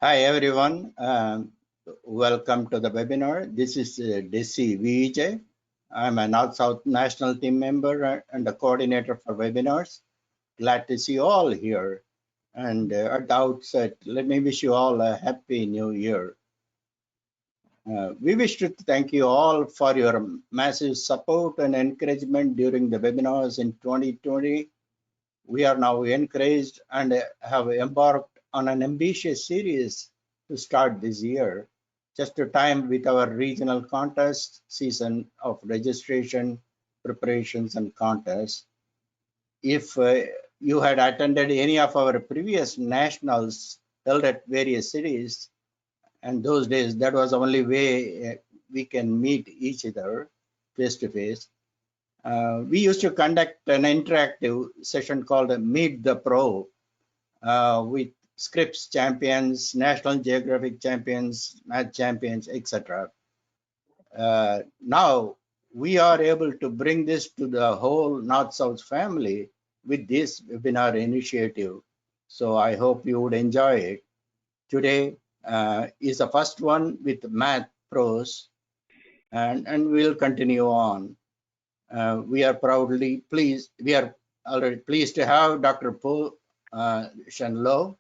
Hi everyone, welcome to the webinar. This is Desi Vijay. I'm a North-South National Team member and the coordinator for webinars. Glad to see you all here. And at the outset, let me wish you all a happy new year. We wish to thank you all for your massive support and encouragement during the webinars in 2020. We are now encouraged and have embarked on an ambitious series to start this year, just to time with our regional contest season of registration, preparations, and contests. If you had attended any of our previous nationals held at various cities, and those days that was the only way we can meet each other face to face. We used to conduct an interactive session called Meet the Pro with Scripps champions, National Geographic champions, math champions, etc. Now we are able to bring this to the whole North-South family with this webinar initiative. So I hope you would enjoy it. Today is the first one with math pros, and we'll continue on. We are already pleased to have Dr. Po-Shen Loh,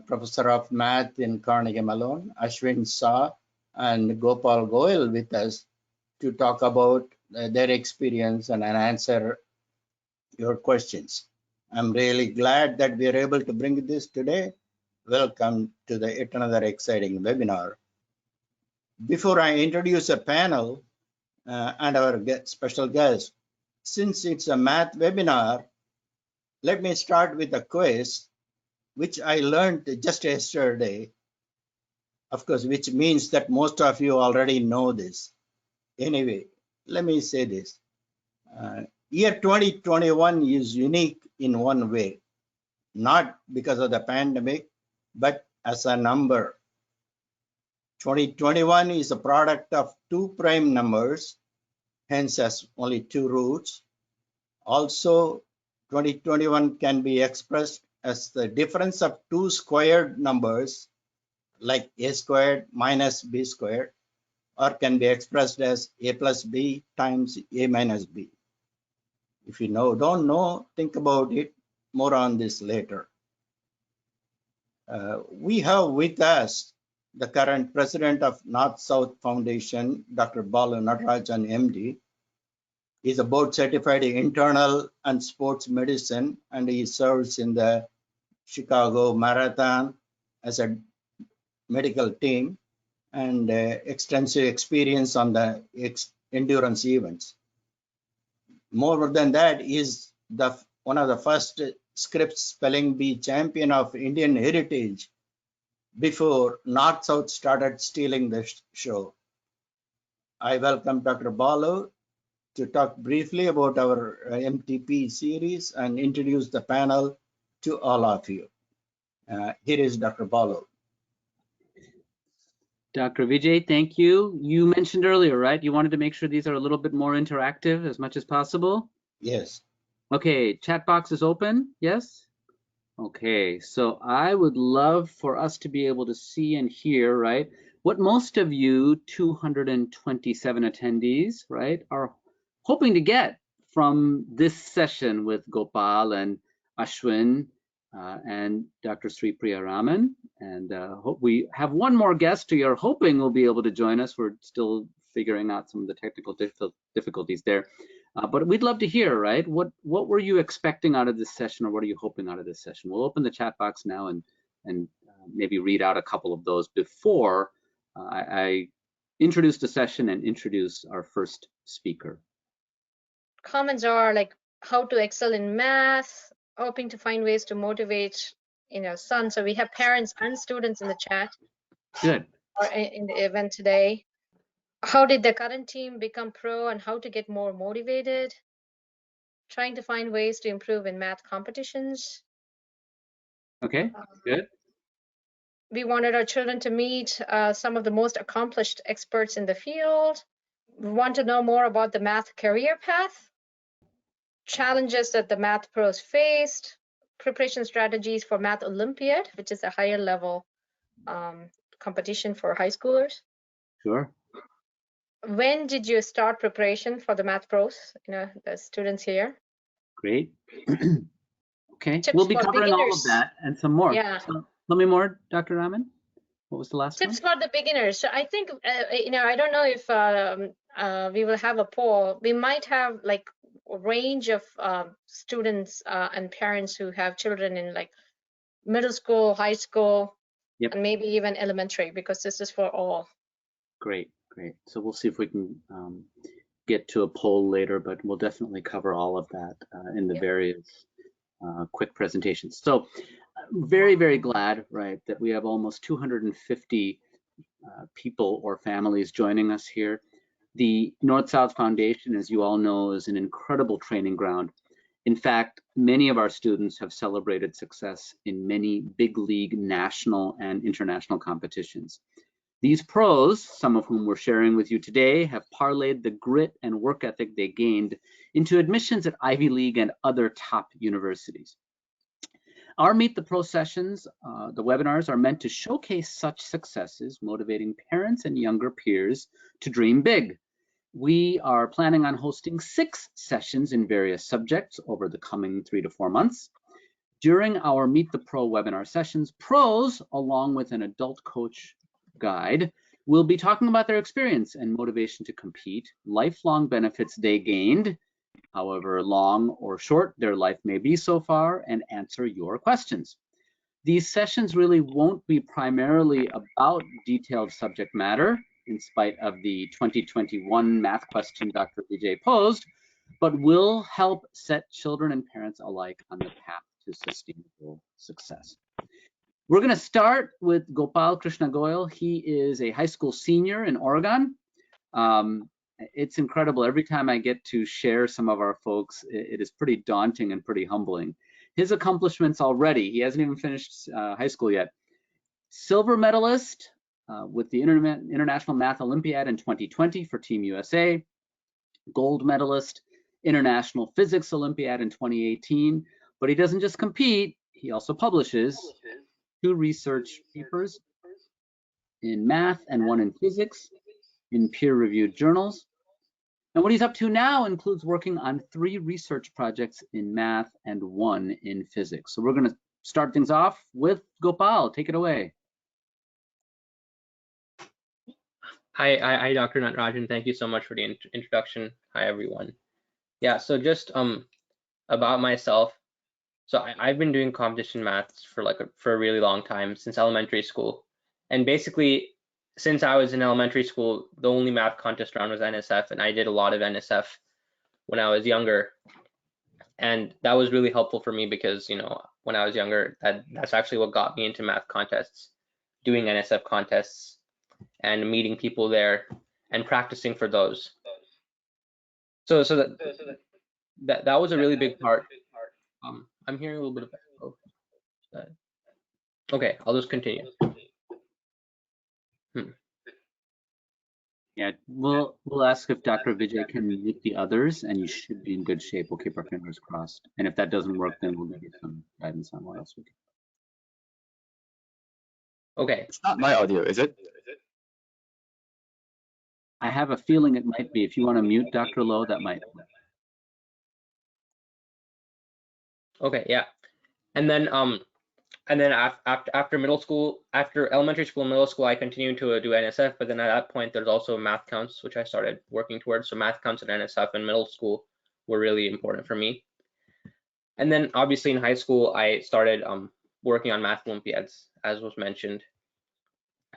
Professor of Math in Carnegie Mellon, Ashwin Shah, and Gopal Goyal with us to talk about their experience and answer your questions. I'm really glad that we are able to bring this today. Welcome to yet another exciting webinar. Before I introduce a panel and our special guest, since it's a math webinar, let me start with a quiz which I learned just yesterday, of course, which means that most of you already know this. Anyway, let me say this. Year 2021 is unique in one way, not because of the pandemic, but as a number. 2021 is a product of two prime numbers, hence has only two roots. Also, 2021 can be expressed as the difference of two squared numbers, like a squared minus b squared, or can be expressed as a plus b times a minus b. If you don't know, think about it. More on this later. We have with us the current president of North-South Foundation, Dr. Balu Natarajan, MD. He's a board certified internal and sports medicine, and he serves in the Chicago Marathon as a medical team and extensive experience on the endurance events. More than that, is one of the first Scripps spelling bee champion of Indian heritage before North-South started stealing the show. I welcome Dr. Balu to talk briefly about our MTP series and introduce the panel to all of you. Here is Dr. Balu. Dr. Vijay, thank you. You mentioned earlier, right? You wanted to make sure these are a little bit more interactive as much as possible? Yes. Okay, chat box is open, yes? Okay, so I would love for us to be able to see and hear, right, what most of you 227 attendees, right, are hoping to get from this session with Gopal and Ashwin and Dr. Sri Priya Raman. And hope we have one more guest who you're hoping will be able to join us. We're still figuring out some of the technical difficulties there. But we'd love to hear, right? What were you expecting out of this session, or what are you hoping out of this session? We'll open the chat box now and maybe read out a couple of those before I introduce the session and introduce our first speaker. Comments are like how to excel in math, hoping to find ways to motivate son. So we have parents and students in the chat. Good. Or in the event today. How did the current team become pro and how to get more motivated? Trying to find ways to improve in math competitions. Okay, good. We wanted our children to meet some of the most accomplished experts in the field. We want to know more about the math career path, challenges that the math pros faced, preparation strategies for Math Olympiad, which is a higher level competition for high schoolers. Sure. When did you start preparation for the Math Pros, the students here? Great. Okay, Tips we'll be for covering all of beginners. that and some more. Yeah. So tell me more, Dr. Raman. What was the last Tips one? for the beginners. So I think, I don't know if we will have a poll. We might have like a range of students and parents who have children in like middle school, high school, Yep. and maybe even elementary, because this is for all. Great, great. So we'll see if we can get to a poll later, but we'll definitely cover all of that in the various quick presentations. So very, very glad, right, that we have almost 250 people or families joining us here. The North-South Foundation, as you all know, is an incredible training ground. In fact, many of our students have celebrated success in many big league national and international competitions. These pros, some of whom we're sharing with you today, have parlayed the grit and work ethic they gained into admissions at Ivy League and other top universities. Our Meet the Pro sessions, the webinars, are meant to showcase such successes, motivating parents and younger peers to dream big. We are planning on hosting 6 sessions in various subjects over the coming 3 to 4 months. During our Meet the Pro webinar sessions, pros, along with an adult coach guide, will be talking about their experience and motivation to compete, lifelong benefits they gained, however long or short their life may be so far, and answer your questions. These sessions really won't be primarily about detailed subject matter, in spite of the 2021 math question Dr. Vijay posed, but will help set children and parents alike on the path to sustainable success. We're going to start with Gopal Krishna Goyal. He is a high school senior in Oregon. It's incredible. Every time I get to share some of our folks, it is pretty daunting and pretty humbling. His accomplishments already, he hasn't even finished high school yet. Silver medalist with the International Math Olympiad in 2020 for Team USA. Gold medalist, International Physics Olympiad in 2018. But he doesn't just compete, he also publishes 2 research papers in math and 1 in physics in peer-reviewed journals. And what he's up to now includes working on 3 research projects in math and 1 in physics. So we're going to start things off with Gopal. Take it away. Hi, Dr. Natarajan. Thank you so much for the introduction. Hi, everyone. Yeah, so just about myself. So I've been doing competition maths for a really long time, since elementary school. And basically, since I was in elementary school, the only math contest round was NSF, and I did a lot of NSF when I was younger. And that was really helpful for me because, when I was younger, that's actually what got me into math contests, doing NSF contests and meeting people there and practicing for those. So that was a really big part. I'm hearing a little bit of that. Okay, I'll just continue. Yeah, we'll ask if Dr. Vijay can mute the others, and you should be in good shape. We'll keep our fingers crossed. And if that doesn't work, then we'll give you some guidance on what else we can. Okay. It's not my audio, is it? I have a feeling it might be. If you want to mute Dr. Loh, that might work. Okay, yeah. And then after middle school, after elementary school and middle school, I continued to do NSF, but then at that point there's also math counts, which I started working towards. So math counts and NSF in middle school were really important for me. And then obviously in high school, I started working on math Olympiads, as was mentioned,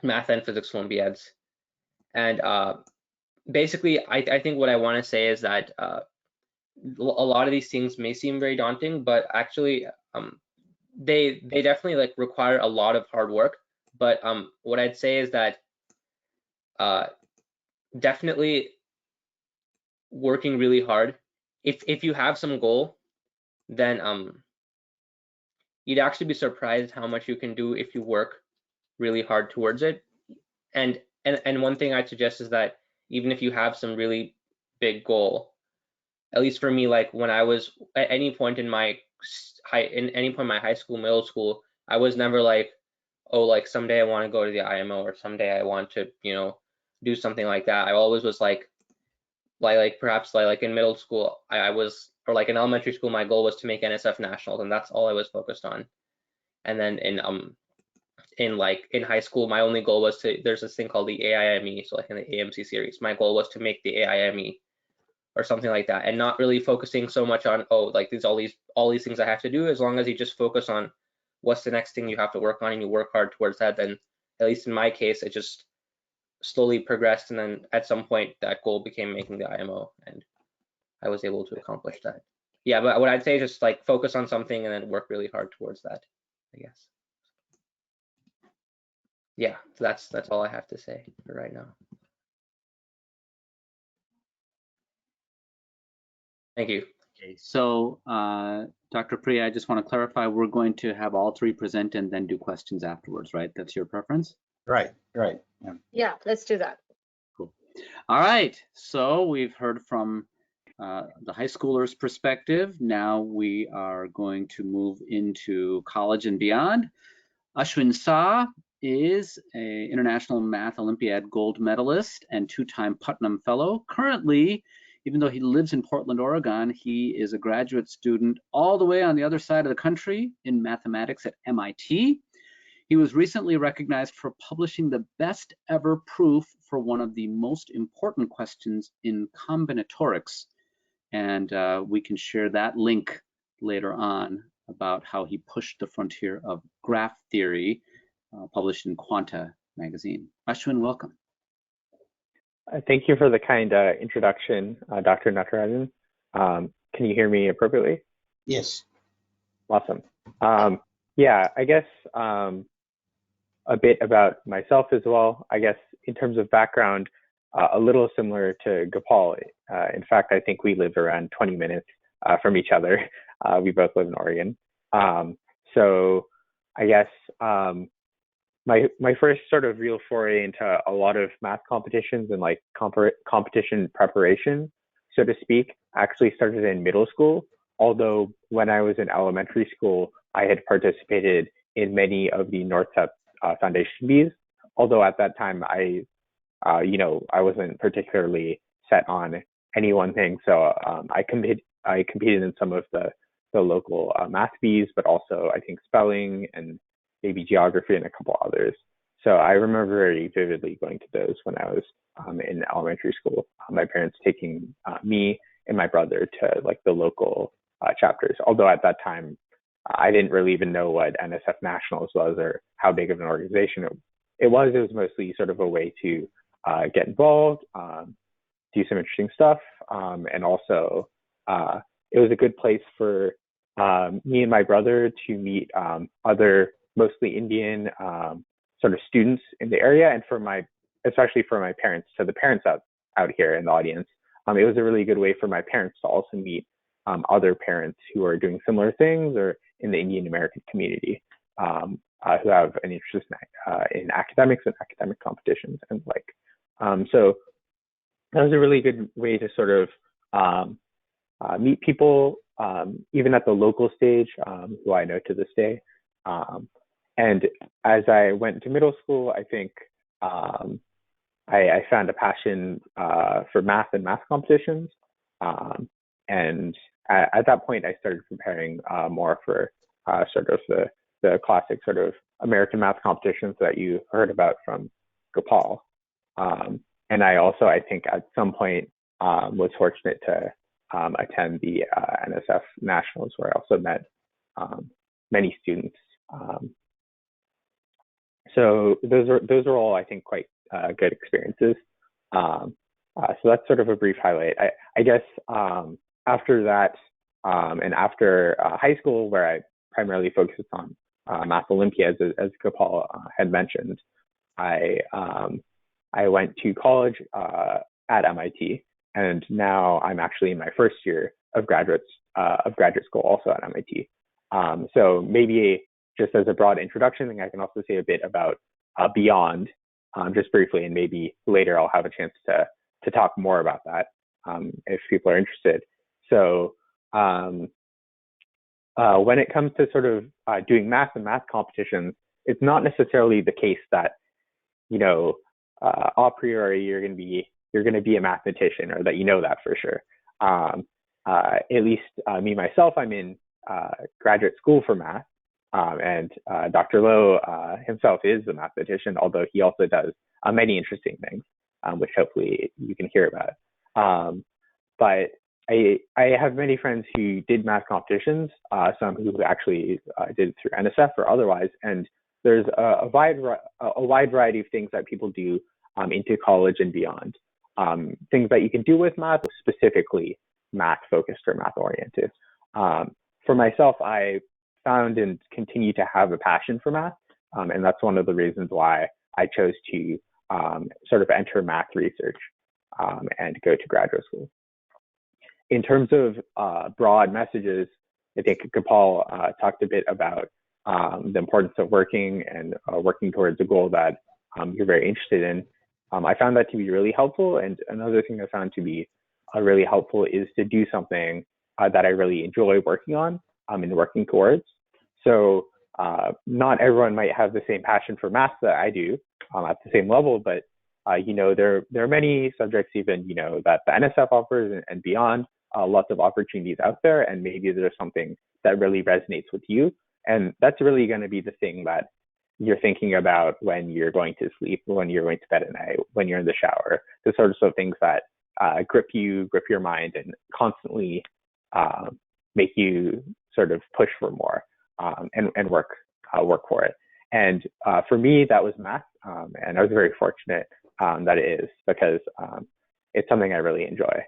math and physics Olympiads. And basically, I think what I want to say is that a lot of these things may seem very daunting, but actually they definitely require a lot of hard work. But what I'd say is that definitely working really hard. If you have some goal, then you'd actually be surprised how much you can do if you work really hard towards it. And one thing I'd suggest is that even if you have some really big goal, at least for me, like when I was at any point in my high school, middle school, I was never like, oh, like someday I want to go to the IMO, or someday I want to, you know, do something like that. I always was like perhaps like in middle school, I was, or like in elementary school, my goal was to make NSF nationals, and that's all I was focused on. And then in high school, my only goal was to, there's this thing called the AIME, so like in the AMC series, my goal was to make the AIME or something like that, and not really focusing so much on, oh, like all these things I have to do. As long as you just focus on what's the next thing you have to work on and you work hard towards that, then at least in my case, it just slowly progressed, and then at some point that goal became making the IMO, and I was able to accomplish that. Yeah, but what I'd say is just like focus on something and then work really hard towards that, I guess. Yeah, so that's all I have to say for right now. Thank you. Okay, so Dr. Priya, I just want to clarify, we're going to have all three present and then do questions afterwards, right? That's your preference? Right. Yeah, let's do that. Cool. All right, so we've heard from the high schoolers' perspective. Now we are going to move into college and beyond. Ashwin Shah is an International Math Olympiad gold medalist and two-time Putnam Fellow. Currently, even though he lives in Portland, Oregon, he is a graduate student all the way on the other side of the country in mathematics at MIT. He was recently recognized for publishing the best ever proof for one of the most important questions in combinatorics. And we can share that link later on about how he pushed the frontier of graph theory, published in Quanta magazine. Ashwin, welcome. Thank you for the kind introduction, Dr. Natarajan. Can you hear me appropriately? Yes. Awesome. Yeah, I guess a bit about myself as well. I guess in terms of background, a little similar to Gopal. In fact, I think we live around 20 minutes from each other. We both live in Oregon. So I guess my first sort of real foray into a lot of math competitions and like competition preparation, so to speak, actually started in middle school. Although when I was in elementary school, I had participated in many of the North-South Foundation bees. Although at that time, I wasn't particularly set on any one thing. So I competed in some of the local math bees, but also I think spelling and maybe geography and a couple others. So I remember very vividly going to those when I was in elementary school. My parents taking me and my brother to like the local chapters. Although at that time, I didn't really even know what NSF Nationals was or how big of an organization it was. It was mostly sort of a way to get involved, do some interesting stuff, and also it was a good place for me and my brother to meet other mostly Indian sort of students in the area, and especially for my parents, so the parents out here in the audience, it was a really good way for my parents to also meet other parents who are doing similar things or in the Indian American community who have an interest in academics and academic competitions and like. So that was a really good way to sort of meet people, even at the local stage, who I know to this day. And as I went to middle school, I think I found a passion for math and math competitions. And at that point, I started preparing more for sort of the classic sort of American math competitions that you heard about from Gopal. And I also, I think at some point, was fortunate to attend the NSF Nationals, where I also met many students. So those are all, I think, quite good experiences. So that's sort of a brief highlight. I guess after that, and after high school, where I primarily focused on math Olympiads, as Gopal had mentioned, I went to college at MIT, and now I'm actually in my first year of graduate school, also at MIT. So maybe just as a broad introduction, I can also say a bit about Beyond, just briefly, and maybe later I'll have a chance to talk more about that if people are interested. So when it comes to sort of doing math and math competitions, it's not necessarily the case that, you know, a priori you're going to be a mathematician, or that you know that for sure. At least me myself, I'm in graduate school for math, and Dr. Loh himself is a mathematician, although he also does many interesting things, which hopefully you can hear about. But I have many friends who did math competitions, some who actually did it through NSF or otherwise, and there's a wide variety of things that people do into college and beyond. Things that you can do with math, specifically math focused or math oriented. For myself, I found and continue to have a passion for math, and that's one of the reasons why I chose to sort of enter math research and go to graduate school. In terms of broad messages, I think Gopal talked a bit about the importance of working and working towards a goal that you're very interested in. I found that to be really helpful. And another thing I found to be really helpful is to do something that I really enjoy working on and working towards. So not everyone might have the same passion for math that I do at the same level, but you know, there are many subjects even, you know, that the NSF offers and beyond, lots of opportunities out there, and maybe there's something that really resonates with you. And that's really going to be the thing that you're thinking about when you're going to sleep, when you're going to bed at night, when you're in the shower, the sorts of things that grip your mind and constantly make you sort of push for more and work for it. And for me, that was math, and I was very fortunate that it is, because it's something I really enjoy.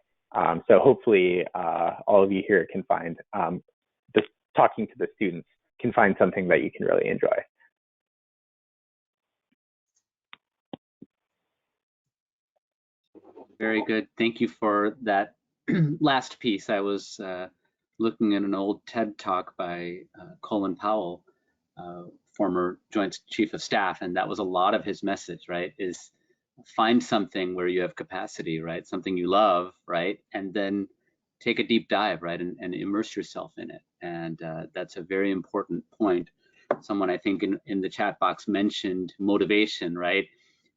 So hopefully all of you here can find, just talking to the students, can find something that you can really enjoy. Very good. Thank you for that last piece. I was looking at an old TED talk by Colin Powell, former Joint Chief of Staff, and that was a lot of his message, right? Is find something where you have capacity, right? Something you love, right? And then take a deep dive, right? And immerse yourself in it. And that's a very important point. Someone I think in the chat box mentioned motivation, right?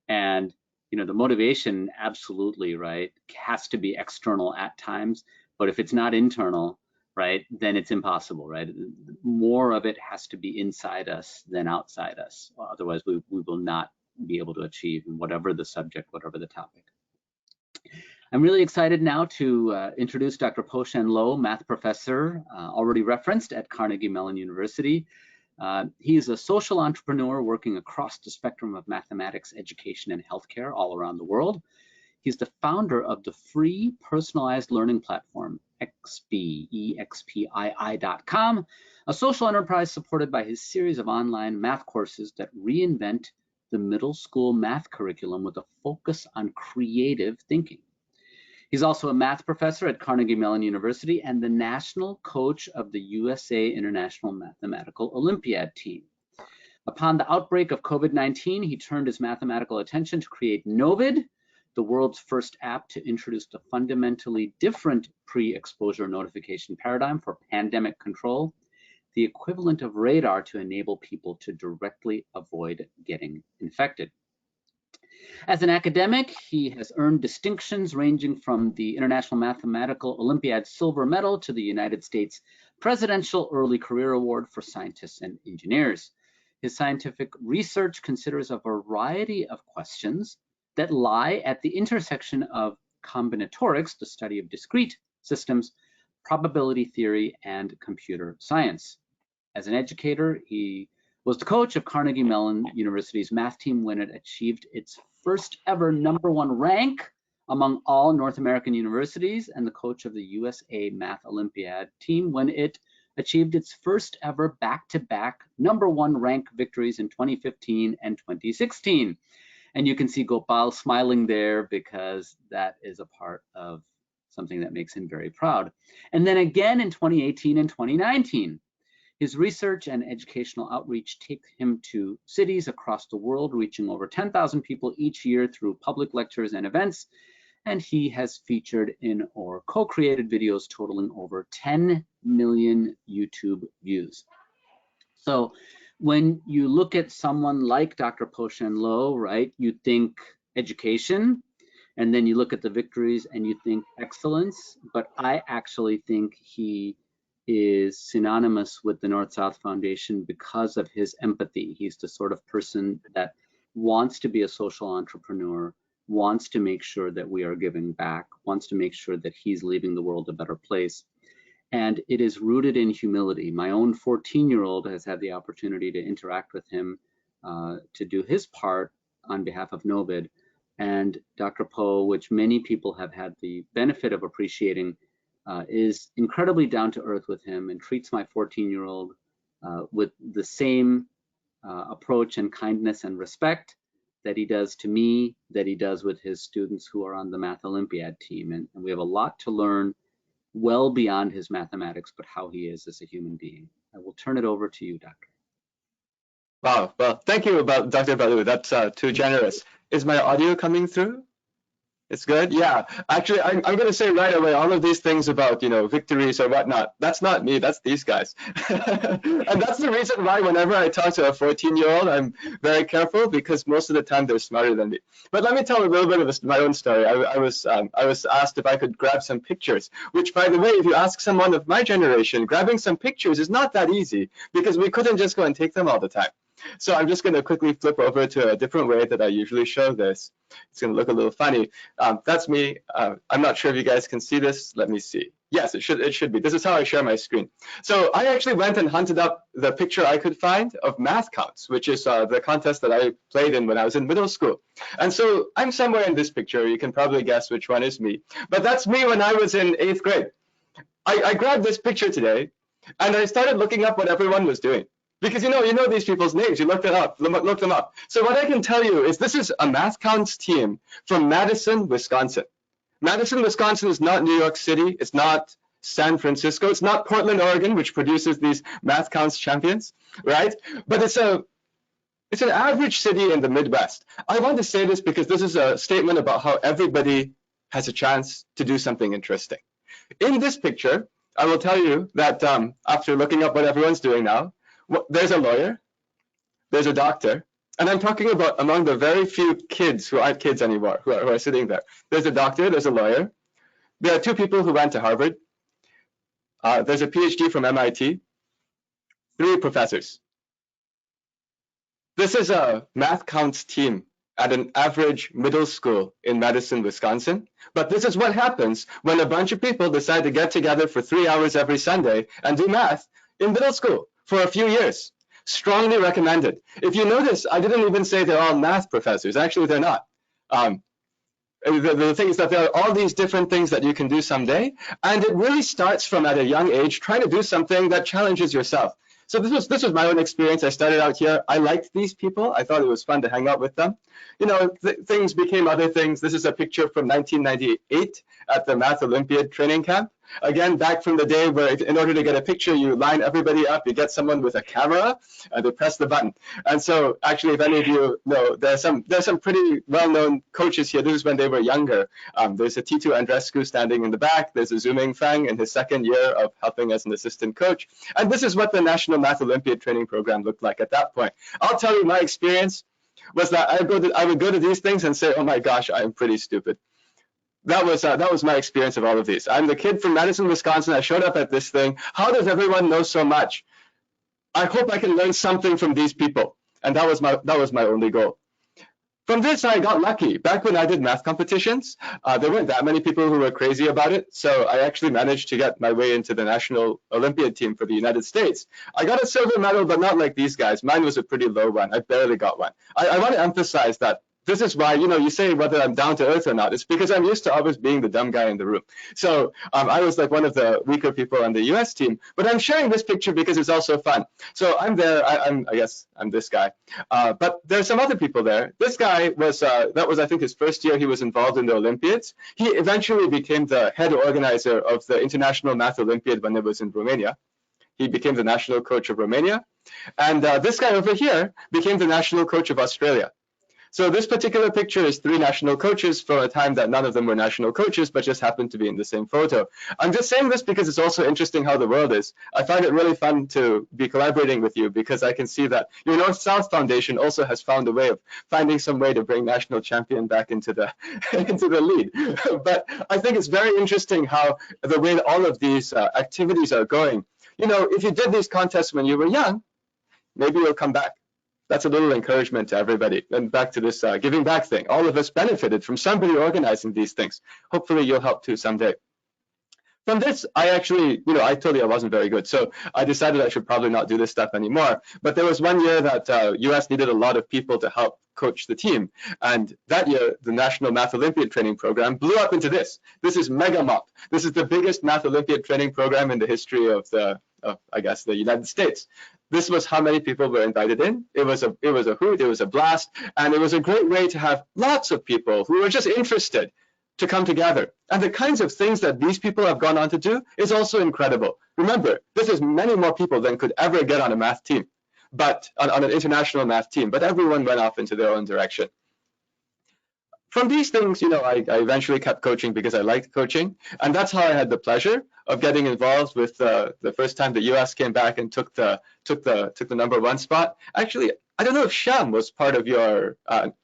And you know, the motivation absolutely, right, has to be external at times, but if it's not internal, right, then it's impossible, right? More of it has to be inside us than outside us. Otherwise, we will not be able to achieve in whatever the subject, whatever the topic. I'm really excited now to introduce Dr. Po-Shen Loh, math professor, already referenced at Carnegie Mellon University. He is a social entrepreneur working across the spectrum of mathematics, education, and healthcare all around the world. He's the founder of the free personalized learning platform, expii.com, a social enterprise supported by his series of online math courses that reinvent the middle school math curriculum with a focus on creative thinking. He's also a math professor at Carnegie Mellon University and the national coach of the USA International Mathematical Olympiad team. Upon the outbreak of COVID-19, he turned his mathematical attention to create Novid, the world's first app to introduce a fundamentally different pre-exposure notification paradigm for pandemic control, the equivalent of radar to enable people to directly avoid getting infected. As an academic, he has earned distinctions ranging from the International Mathematical Olympiad Silver Medal to the United States Presidential Early Career Award for Scientists and Engineers. His scientific research considers a variety of questions that lie at the intersection of combinatorics, the study of discrete systems, probability theory, and computer science. As an educator, he was the coach of Carnegie Mellon University's math team when it achieved its first ever #1 rank among all North American universities, and the coach of the USA Math Olympiad team when it achieved its first ever back-to-back #1 rank victories in 2015 and 2016. And you can see Gopal smiling there because that is a part of something that makes him very proud. And then again in 2018 and 2019. His research and educational outreach take him to cities across the world, reaching over 10,000 people each year through public lectures and events. And he has featured in or co-created videos totaling over 10 million YouTube views. So when you look at someone like Dr. Po-Shen Loh, right, you think education, and then you look at the victories and you think excellence, but I actually think he is synonymous with the North-South Foundation because of his empathy. He's the sort of person that wants to be a social entrepreneur, wants to make sure that we are giving back, wants to make sure that he's leaving the world a better place. And it is rooted in humility. My own 14-year-old has had the opportunity to interact with him to do his part on behalf of NOVID. And Dr. Po, which many people have had the benefit of appreciating, is incredibly down to earth with him and treats my 14-year-old with the same approach and kindness and respect that he does to me, that he does with his students who are on the Math Olympiad team. And we have a lot to learn well beyond his mathematics, but how he is as a human being. I will turn it over to you, Doctor. Wow, well, thank you, Dr. Balu. That's too generous. Is my audio coming through? It's good? Yeah, actually, I'm going to say right away, all of these things about, you know, victories or whatnot, that's not me, that's these guys. And that's the reason why whenever I talk to a 14-year-old, I'm very careful, because most of the time they're smarter than me. But let me tell a little bit of my own story. I was asked if I could grab some pictures, which, by the way, if you ask someone of my generation, grabbing some pictures is not that easy, because we couldn't just go and take them all the time. So I'm just going to quickly flip over to a different way that I usually show this. It's going to look a little funny. That's me. I'm not sure if you guys can see this. Let me see. Yes, it should be. This is how I share my screen. So I actually went and hunted up the picture I could find of math counts, which is the contest that I played in when I was in middle school. And so I'm somewhere in this picture. You can probably guess which one is me. But that's me when I was in 8th grade. I grabbed this picture today, and I started looking up what everyone was doing. Because you know these people's names, you look them up. So what I can tell you is this is a math counts team from Madison, Wisconsin. Madison, Wisconsin is not New York City, it's not San Francisco, it's not Portland, Oregon, which produces these math counts champions, right? But it's an average city in the Midwest. I want to say this because this is a statement about how everybody has a chance to do something interesting. In this picture, I will tell you that after looking up what everyone's doing now, there's a lawyer, there's a doctor, and I'm talking about among the very few kids who aren't kids anymore, who are sitting there. There's a doctor, there's a lawyer. There are 2 people who went to Harvard. There's a PhD from MIT, 3 professors. This is a math counts team at an average middle school in Madison, Wisconsin. But this is what happens when a bunch of people decide to get together for 3 hours every Sunday and do math in middle school for a few years. Strongly recommended. If you notice, I didn't even say they're all math professors. Actually, they're not. The thing is that there are all these different things that you can do someday, and it really starts from at a young age trying to do something that challenges yourself. So this was my own experience. I started out here. I liked these people. I thought it was fun to hang out with them. You know, things became other things. This is a picture from 1998 at the Math Olympiad training camp. Again, back from the day where in order to get a picture, you line everybody up, you get someone with a camera, and they press the button. And so actually, if any of you know, there's some pretty well-known coaches here. This is when they were younger. There's a Titu Andrescu standing in the back. There's a Zuming Fang in his 2nd year of helping as an assistant coach. And this is what the National Math Olympiad training program looked like at that point. I'll tell you, my experience was that I would go to these things and say, oh my gosh, I am pretty stupid. That was my experience of all of these. I'm the kid from Madison, Wisconsin. I showed up at this thing. How does everyone know so much? I hope I can learn something from these people. And that was my only goal. From this, I got lucky. Back when I did math competitions, there weren't that many people who were crazy about it. So I actually managed to get my way into the National Olympiad team for the United States. I got a silver medal, but not like these guys. Mine was a pretty low one. I barely got one. I want to emphasize that this is why, you know, you say whether I'm down to earth or not. It's because I'm used to always being the dumb guy in the room. So I was like one of the weaker people on the US team, but I'm sharing this picture because it's also fun. So I'm there. I guess I'm this guy. But there's some other people there. This guy was, that was, I think, his 1st year he was involved in the Olympiads. He eventually became the head organizer of the International Math Olympiad when it was in Romania. He became the national coach of Romania. And this guy over here became the national coach of Australia. So this particular picture is 3 national coaches from a time that none of them were national coaches, but just happened to be in the same photo. I'm just saying this because it's also interesting how the world is. I find it really fun to be collaborating with you because I can see that your North-South Foundation also has found a way of finding some way to bring national champion back into the into the lead. But I think it's very interesting how the way that all of these activities are going. You know, if you did these contests when you were young, maybe you'll come back. That's a little encouragement to everybody. And back to this giving back thing. All of us benefited from somebody organizing these things. Hopefully you'll help too someday. From this, I actually, I told you I wasn't very good. So I decided I should probably not do this stuff anymore. But there was one year that US needed a lot of people to help coach the team. And that year, the National Math Olympiad training program blew up into this. This is Mega Mop. This is the biggest Math Olympiad training program in the history of I guess, the United States. This was how many people were invited in. It was a hoot, it was a blast, and it was a great way to have lots of people who were just interested to come together. And the kinds of things that these people have gone on to do is also incredible. Remember, this is many more people than could ever get on a math team, but on an international math team, but everyone went off into their own direction. From these things, I eventually kept coaching because I liked coaching, and that's how I had the pleasure of getting involved with the first time the US came back and took the #1 spot. Actually, I don't know if Sham was part of your,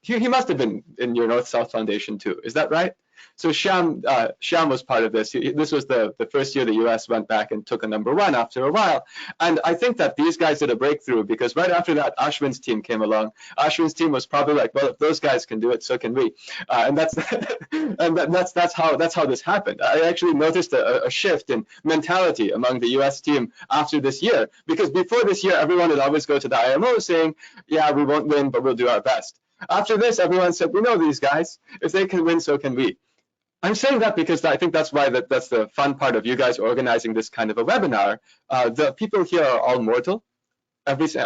he must have been in your North-South Foundation too, is that right? So Sham was part of this. This was the first year the US went back and took a #1 after a while. And I think that these guys did a breakthrough because right after that, Ashwin's team came along. Ashwin's team was probably like, well, if those guys can do it, so can we. And that's how this happened. I actually noticed a shift in mentality among the US team after this year, because before this year, everyone would always go to the IMO saying, yeah, we won't win, but we'll do our best. After this, everyone said, we know these guys. If they can win, so can we. I'm saying that because I think that's why that's the fun part of you guys organizing this kind of a webinar. The people here are all mortal.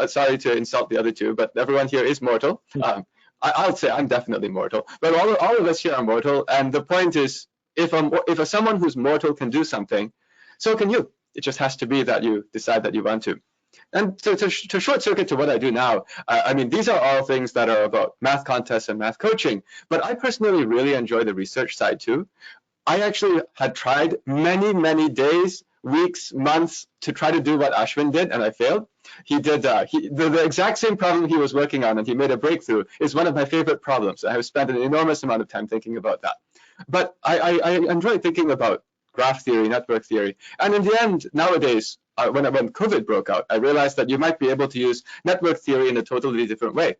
Sorry to insult the other two, but everyone here is mortal. I'll say I'm definitely mortal, but all of us here are mortal. And the point is, if someone who's mortal can do something, so can you. It just has to be that you decide that you want to. And to short circuit to what I do now, I mean, these are all things that are about math contests and math coaching, but I personally really enjoy the research side too. I actually had tried many days, weeks, months to try to do what Ashwin did, and I failed. He did the exact same problem he was working on, and he made a breakthrough. Is one of my favorite problems. I have spent an enormous amount of time thinking about that. But I enjoy thinking about graph theory, network theory, and in the end, nowadays, when COVID broke out, I realized that you might be able to use network theory in a totally different way.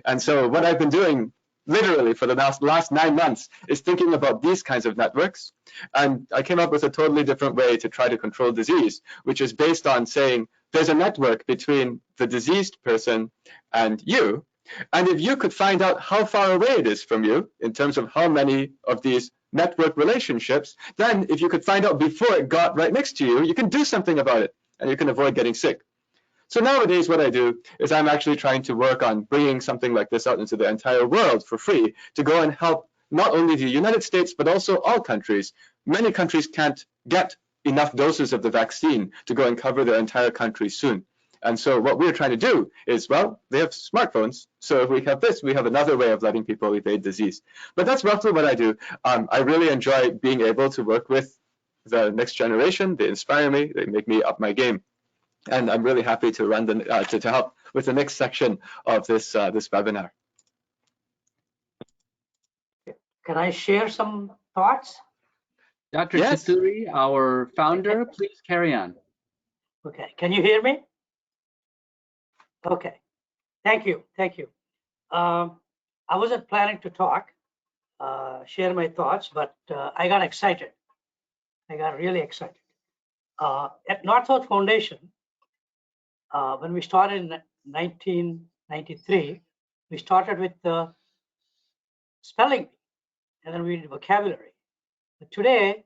And so what I've been doing literally for the last 9 months is thinking about these kinds of networks. And I came up with a totally different way to try to control disease, which is based on saying there's a network between the diseased person and you. And if you could find out how far away it is from you in terms of how many of these network relationships, then if you could find out before it got right next to you, you can do something about it and you can avoid getting sick. So nowadays what I do is I'm actually trying to work on bringing something like this out into the entire world for free to go and help not only the United States, but also all countries. Many countries can't get enough doses of the vaccine to go and cover their entire country soon. And so what we're trying to do is, well, they have smartphones. So if we have this, we have another way of letting people evade disease. But that's roughly what I do. I really enjoy being able to work with the next generation. They inspire me. They make me up my game. And I'm really happy to run to help with the next section of this webinar. Can I share some thoughts? Dr. Yes. Chituri, our founder, please carry on. Okay, can you hear me? Okay, thank you. I wasn't planning to talk, share my thoughts, but I got excited. I got really excited. At North-South Foundation, when we started in 1993, we started with the spelling bee, and then we did vocabulary. But today,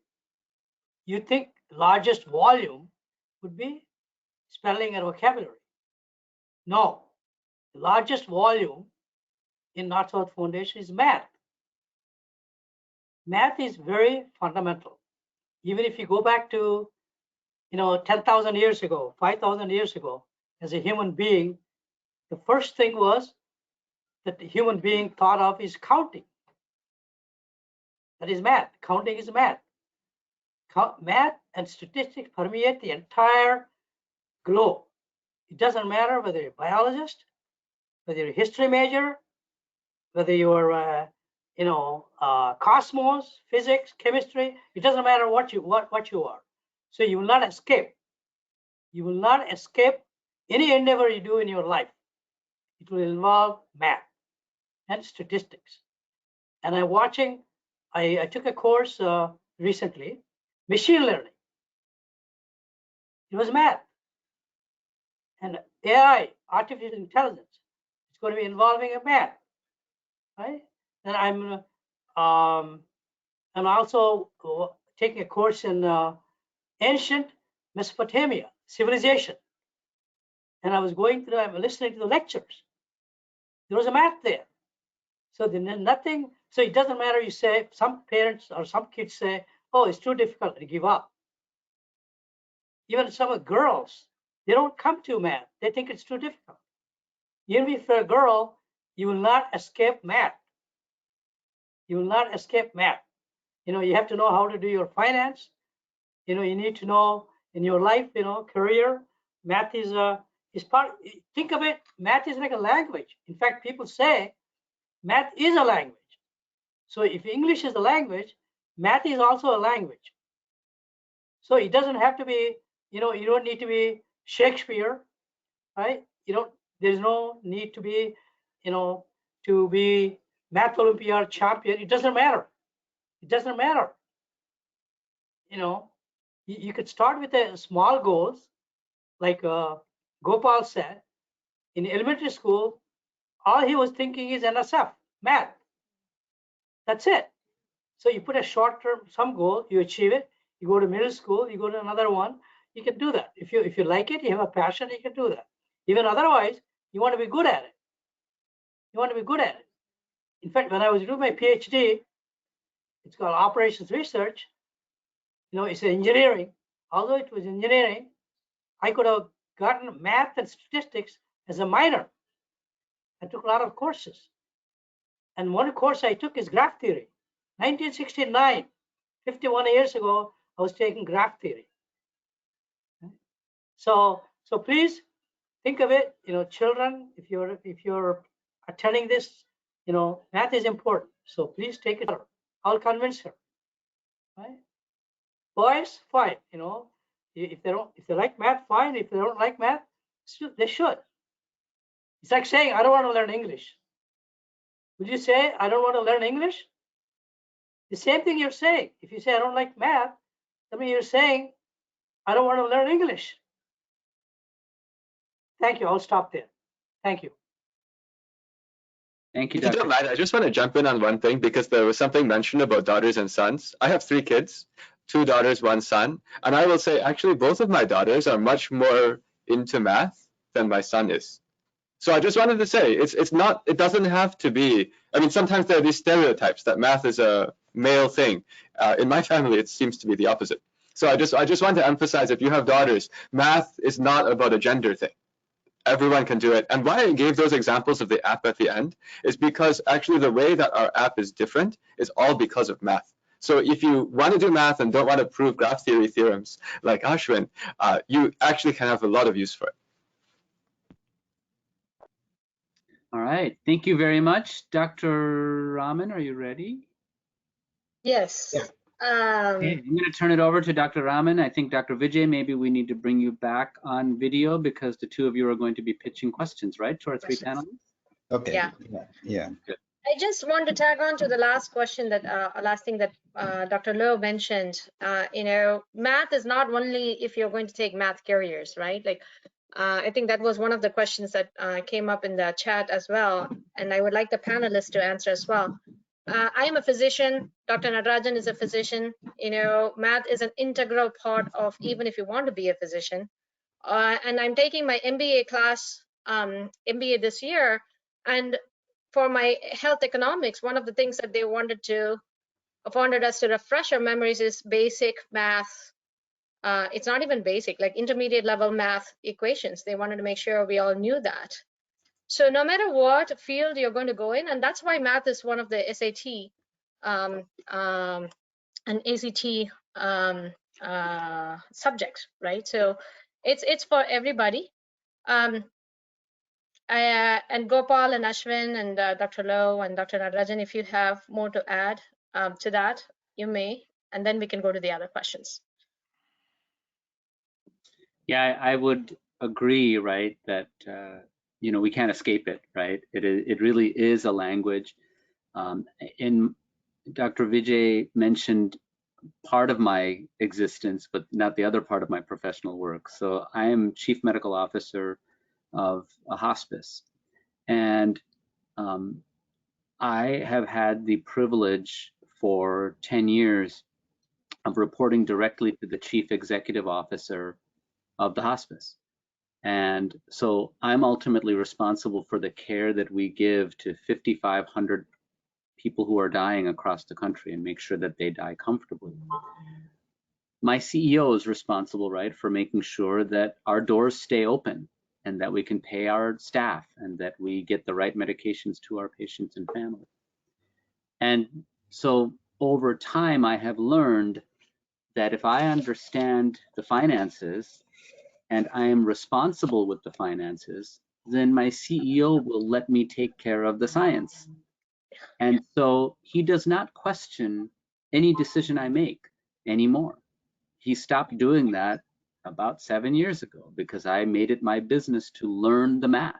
you think the largest volume would be spelling and vocabulary. No, the largest volume in North-South Foundation is math. Math is very fundamental. Even if you go back to 10,000 years ago, 5,000 years ago, as a human being, the first thing was that the human being thought of is counting. That is math. Counting is math. Math and statistics permeate the entire globe. It doesn't matter whether you're a biologist, whether you're a history major, whether you're cosmos, physics, chemistry. It doesn't matter what you are. So you will not escape. You will not escape any endeavor you do in your life. It will involve math and statistics. And I took a course recently, machine learning. It was math. And AI, artificial intelligence, it's going to be involving a math, right? And I'm also taking a course in ancient Mesopotamia civilization. And I'm listening to the lectures. There was a math there. So nothing, so it doesn't matter, you say, some parents or some kids say, oh, it's too difficult to give up. Even some of the girls, they don't come to math. They think it's too difficult. Even if you're a girl, you will not escape math. You will not escape math. You have to know how to do your finance. You need to know in your life, career, math is part, think of it, math is like a language. In fact, people say math is a language. So if English is a language, math is also a language. So it doesn't have to be, you don't need to be Shakespeare, right? There's no need to be, to be Math Olympiad champion. It doesn't matter. It doesn't matter. You could start with a small goals, like Gopal said. In elementary school, all he was thinking is NSF, math. That's it. So you put a short-term, some goal, you achieve it. You go to middle school, you go to another one. You can do that. If you like it, you have a passion, you can do that. Even otherwise, you want to be good at it. You want to be good at it. In fact, when I was doing my PhD, it's called operations research. It's engineering. Although it was engineering, I could have gotten math and statistics as a minor. I took a lot of courses. And one course I took is graph theory. 1969, 51 years ago, I was taking graph theory. So please think of it, children, if you're attending this, math is important. So please take it. I'll convince her. Right? Boys, fine. If they like math, fine. If they don't like math, they should. It's like saying, I don't want to learn English. Would you say, I don't want to learn English? The same thing you're saying. If you say, I don't like math, I mean, you're saying, I don't want to learn English. Thank you. I'll stop there. Thank you. Thank you, If you Dr. don't mind, I just want to jump in on one thing because there was something mentioned about daughters and sons. I have 3 kids, 2 daughters, 1 son. And I will say, actually, both of my daughters are much more into math than my son is. So I just wanted to say, it doesn't have to be, I mean, sometimes there are these stereotypes that math is a male thing. In my family, it seems to be the opposite. So I just want to emphasize, if you have daughters, math is not about a gender thing. Everyone can do it. And why I gave those examples of the app at the end is because actually the way that our app is different is all because of math. So if you want to do math and don't want to prove graph theory theorems like Ashwin, you actually can have a lot of use for it. All right. Thank you very much. Dr. Raman, are you ready? Yes. Okay, I'm going to turn it over to Dr. Raman. I think Dr. Vijay, maybe we need to bring you back on video because the 2 of you are going to be pitching questions, right, to our 3 panelists? Okay. Yeah. Good. I just want to tag on to the last question last thing that Dr. Loh mentioned. Math is not only if you're going to take math careers, right? Like, I think that was one of the questions that came up in the chat as well, and I would like the panelists to answer as well. I am a physician. Dr. Natarajan is a physician. Math is an integral part of even if you want to be a physician. And I'm taking my MBA class, MBA this year. And for my health economics, one of the things that they wanted us to refresh our memories is basic math. It's not even basic, like intermediate level math equations. They wanted to make sure we all knew that. So no matter what field you're going to go in, and that's why math is one of the SAT and ACT subjects, right? So it's for everybody. And Gopal and Ashwin and Dr. Loh and Dr. Natarajan, if you have more to add to that, you may, and then we can go to the other questions. Yeah, I would agree, right, that you know, we can't escape it, right? It really is a language. And Dr. Vijay mentioned part of my existence, but not the other part of my professional work. So I am Chief Medical Officer of a hospice, and I have had the privilege for 10 years of reporting directly to the Chief Executive Officer of the hospice. And so I'm ultimately responsible for the care that we give to 5,500 people who are dying across the country and make sure that they die comfortably. My CEO is responsible, right, for making sure that our doors stay open and that we can pay our staff and that we get the right medications to our patients and families. And so over time, I have learned that if I understand the finances and I am responsible with the finances, then my CEO will let me take care of the science. And so he does not question any decision I make anymore. He stopped doing that about 7 years ago because I made it my business to learn the math.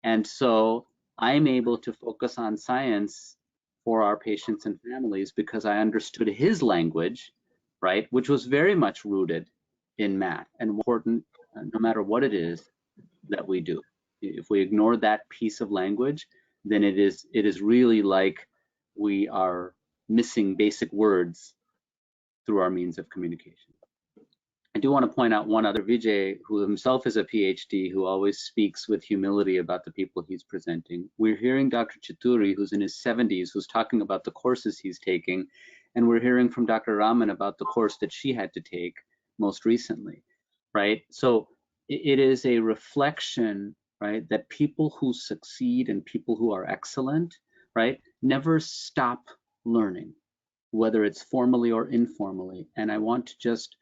And so I'm able to focus on science for our patients and families because I understood his language, right, which was very much rooted in math and important no matter what it is that we do. If we ignore that piece of language, then it is really like we are missing basic words through our means of communication. I do want to point out one other, Vijay, who himself is a PhD, who always speaks with humility about the people he's presenting. We're hearing Dr. Chituri, who's in his 70s, who's talking about the courses he's taking, and we're hearing from Dr. Raman about the course that she had to take most recently, right? So it is a reflection, right, that people who succeed and people who are excellent, right, never stop learning, whether it's formally or informally. And I want to just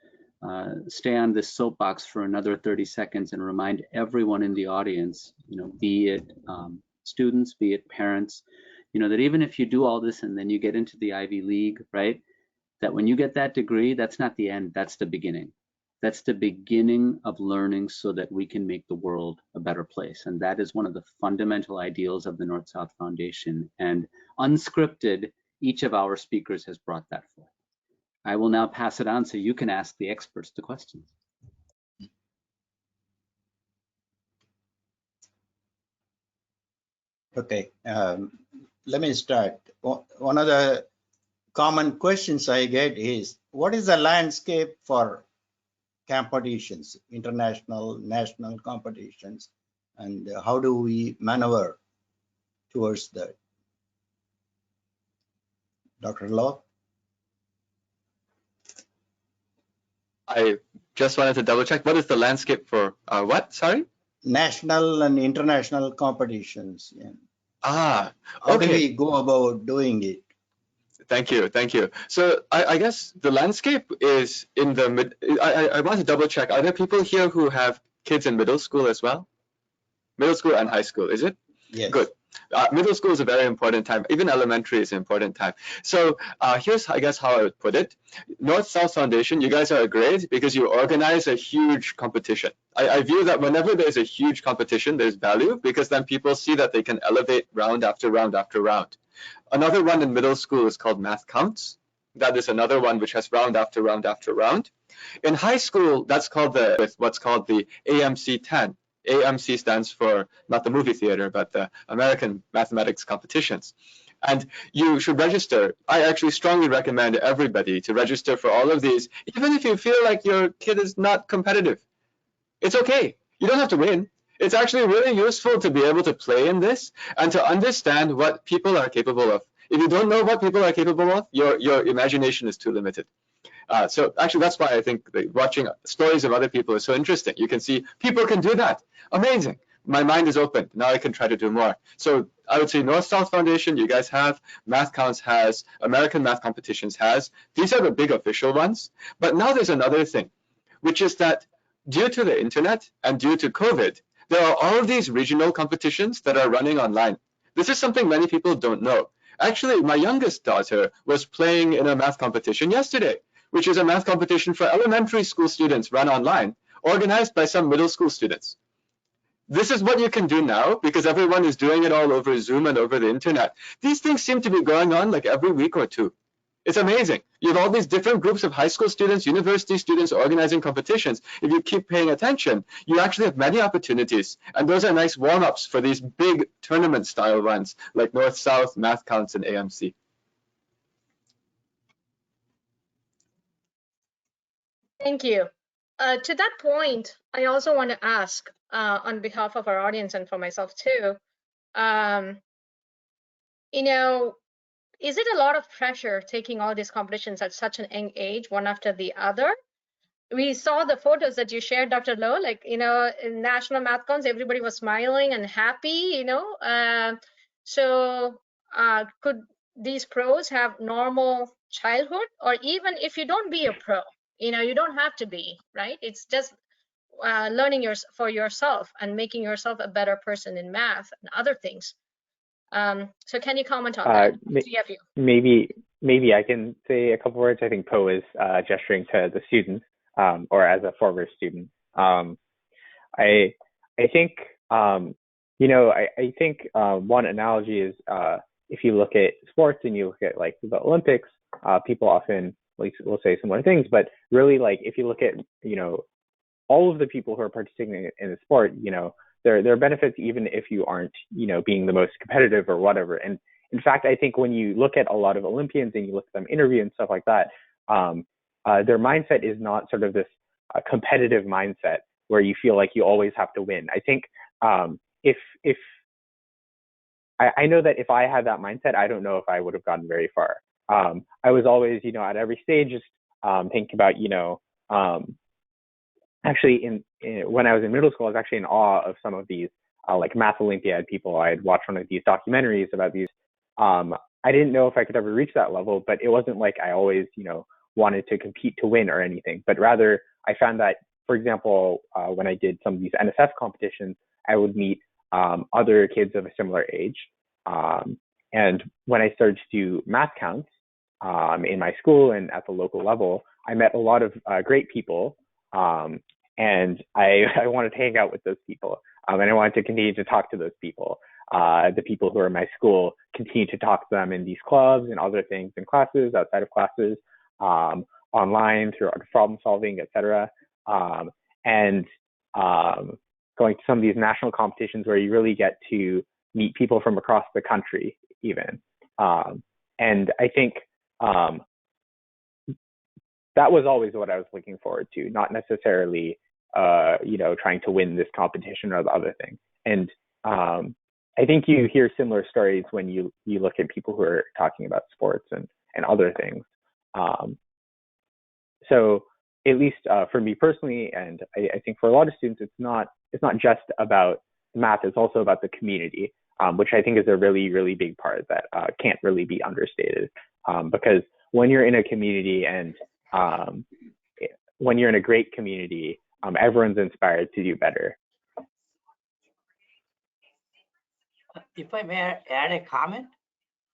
stay on this soapbox for another 30 seconds and remind everyone in the audience, you know, be it students, be it parents, you know, that even if you do all this and then you get into the Ivy League, right, that when you get that degree, that's not the end, that's the beginning. That's the beginning of learning so that we can make the world a better place. And that is one of the fundamental ideals of the North-South Foundation. And unscripted, each of our speakers has brought that forth. I will now pass it on so you can ask the experts the questions. Okay, let me start. One of the common questions I get is, what is the landscape for competitions, international, national competitions, and how do we maneuver towards that? Dr. Loh? I just wanted to double check. What is the landscape for what? Sorry? National and international competitions. Yeah. Ah, How okay. do we go about doing it? Thank you, thank you. So I guess the landscape is in the mid. I want to double check. Are there people here who have kids in middle school as well? Middle school and high school, is it? Yes. Good. Middle school is a very important time. Even elementary is an important time. So here's, I guess, how I would put it. North-South Foundation, you guys are great because you organize a huge competition. I view that whenever there's a huge competition, there's value because then people see that they can elevate round after round after round. Another one in middle school is called Math Counts. That is another one which has round after round after round. In high school, that's called what's called the AMC 10. AMC stands for not the movie theater, but the American Mathematics Competitions. And you should register. I actually strongly recommend everybody to register for all of these, even if you feel like your kid is not competitive. It's okay. You don't have to win. It's actually really useful to be able to play in this and to understand what people are capable of. If you don't know what people are capable of, your imagination is too limited. So actually, that's why I think watching stories of other people is so interesting. You can see people can do that. Amazing. my mind is open. Now I can try to do more. So I would say North-South Foundation, you guys have, Math Counts has, American Math Competitions has. These are the big official ones. But now there's another thing, which is that due to the internet and due to COVID, there are all of these regional competitions that are running online. This is something many people don't know. Actually, my youngest daughter was playing in a math competition yesterday, which is a math competition for elementary school students run online, organized by some middle school students. This is what you can do now because everyone is doing it all over Zoom and over the internet. These things seem to be going on like every week or two. It's amazing. You have all these different groups of high school students, university students organizing competitions. If you keep paying attention, you actually have many opportunities. And those are nice warm-ups for these big tournament-style runs like North-South, Math Counts, and AMC. Thank you. To that point, I also want to ask on behalf of our audience and for myself too, you know, is it a lot of pressure taking all these competitions at such an young age, one after the other? We saw the photos that you shared, Dr. Loh, like, you know, in National Math Cons, everybody was smiling and happy, you know. So could these pros have normal childhood? Or even if you don't be a pro, you know, you don't have to be, right? It's just learning for yourself and making yourself a better person in math and other things. So can you comment on that? Maybe I can say a couple words. I think Po is gesturing to the students, or as a former student. I think you know, I think one analogy is if you look at sports and you look at like the Olympics, people often will say similar things, but really, like, if you look at, you know, all of the people who are participating in the sport, you know, there are benefits even if you aren't, you know, being the most competitive or whatever. And in fact, I think when you look at a lot of Olympians and you look at them interview and stuff like that, their mindset is not sort of this competitive mindset where you feel like you always have to win. I think if I know that if I had that mindset, I don't know if I would have gotten very far. I was always, you know, at every stage just thinking about, you know, actually when I was in middle school, I was actually in awe of some of these like Math Olympiad people. I had watched one of these documentaries about these. I didn't know if I could ever reach that level, but it wasn't like I always, you know, wanted to compete to win or anything, but rather I found that, for example, when I did some of these NSF competitions, I would meet other kids of a similar age. And when I started to do math counts in my school and at the local level, I met a lot of great people. And I wanted to hang out with those people. And I wanted to continue to talk to those people. The people who are in my school, continue to talk to them in these clubs and other things in classes, outside of classes, online through problem solving, etc. And going to some of these national competitions where you really get to meet people from across the country even. And I think that was always what I was looking forward to, not necessarily, you know, trying to win this competition or the other thing. And I think you hear similar stories when you look at people who are talking about sports and other things. So at least for me personally, and I think for a lot of students, it's not just about math, it's also about the community, which I think is a really, really big part that can't really be understated. Because when you're in a community and when you're in a great community, everyone's inspired to do better. If I may add a comment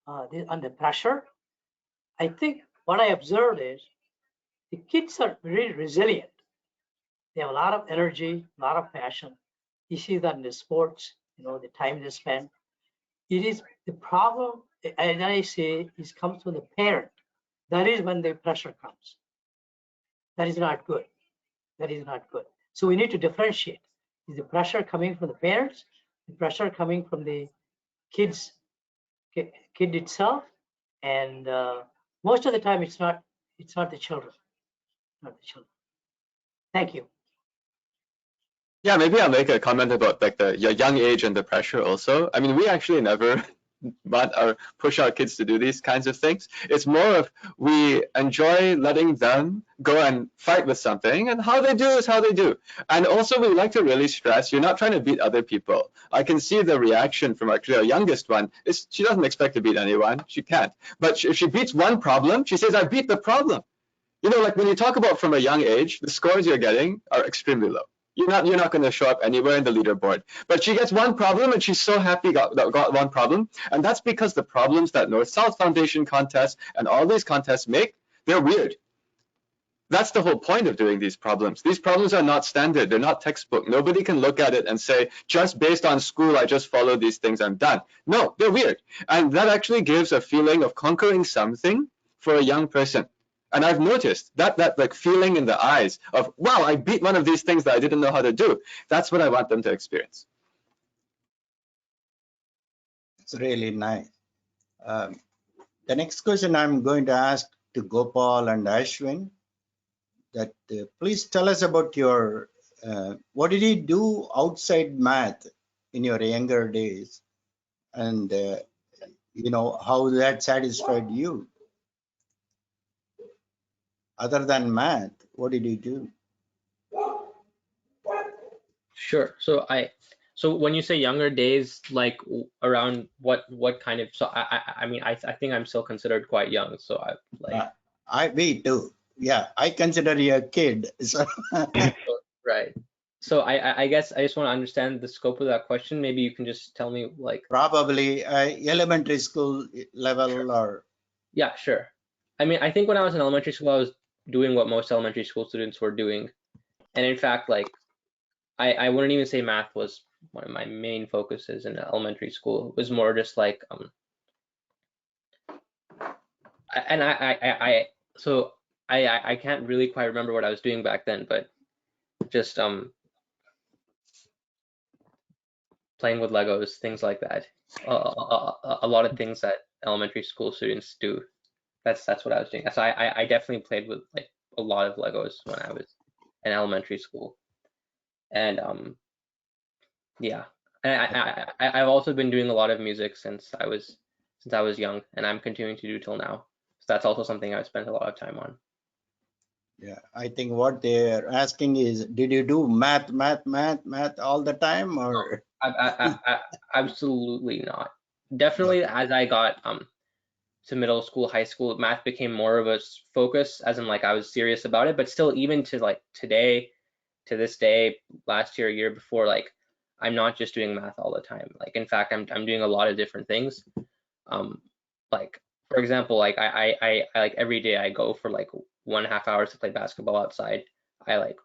on the pressure, I think what I observed is the kids are very resilient. They have a lot of energy, a lot of passion. You see that in the sports, you know, the time they spend. It is the problem, and I say, is comes from the parent. That is when the pressure comes. That is not good. That is not good. So we need to differentiate. Is the pressure coming from the parents? The pressure coming from the kid itself? And most of the time, it's not the children. Not the children. Thank you. Yeah, maybe I'll make a comment about like the young age and the pressure also. I mean, we actually never or push our kids to do these kinds of things. It's more of we enjoy letting them go and fight with something, and how they do is how they do. And also we like to really stress, you're not trying to beat other people. I can see the reaction from actually our youngest one is she doesn't expect to beat anyone. She can't. But if she beats one problem, she says, I beat the problem. You know, like when you talk about from a young age, the scores you're getting are extremely low. You're not going to show up anywhere in the leaderboard. But she gets one problem and she's so happy got one problem. And that's because the problems that North-South Foundation contests and all these contests make, they're weird. That's the whole point of doing these problems. These problems are not standard. They're not textbook. Nobody can look at it and say, just based on school, I just follow these things, I'm done. No, they're weird. And that actually gives a feeling of conquering something for a young person. And I've noticed that like feeling in the eyes of, wow, I beat one of these things that I didn't know how to do. That's what I want them to experience. It's really nice. The next question I'm going to ask to Gopal and Ashwin, that please tell us about your, what did you do outside math in your younger days? And, you know, how that satisfied you? Other than math, what did you do? Sure. So when you say younger days, like around what kind of, so I mean, I think I'm still considered quite young. So Me too. Yeah, I consider you a kid. So. Right. So I guess I just want to understand the scope of that question. Maybe you can just tell me like. Probably elementary school level. Sure. Or. Yeah, sure. I mean, I think when I was in elementary school, I was doing what most elementary school students were doing. And in fact, like, I wouldn't even say math was one of my main focuses in elementary school. It was more just like, I can't really quite remember what I was doing back then, but just playing with Legos, things like that. A lot of things that elementary school students do. That's what I was doing. So I definitely played with like a lot of Legos when I was in elementary school. And yeah, and I've also been doing a lot of music since I was young, and I'm continuing to do till now. So that's also something I've spent a lot of time on. Yeah, I think what they're asking is, did you do math all the time, or? I absolutely not. Definitely, as I got to middle school, high school, math became more of a focus, as in like I was serious about it. But still, even to like today, to this day, last year, year before, like I'm not just doing math all the time. Like in fact, I'm doing a lot of different things. Like for example, like I like every day I go for like 1.5 hours to play basketball outside. I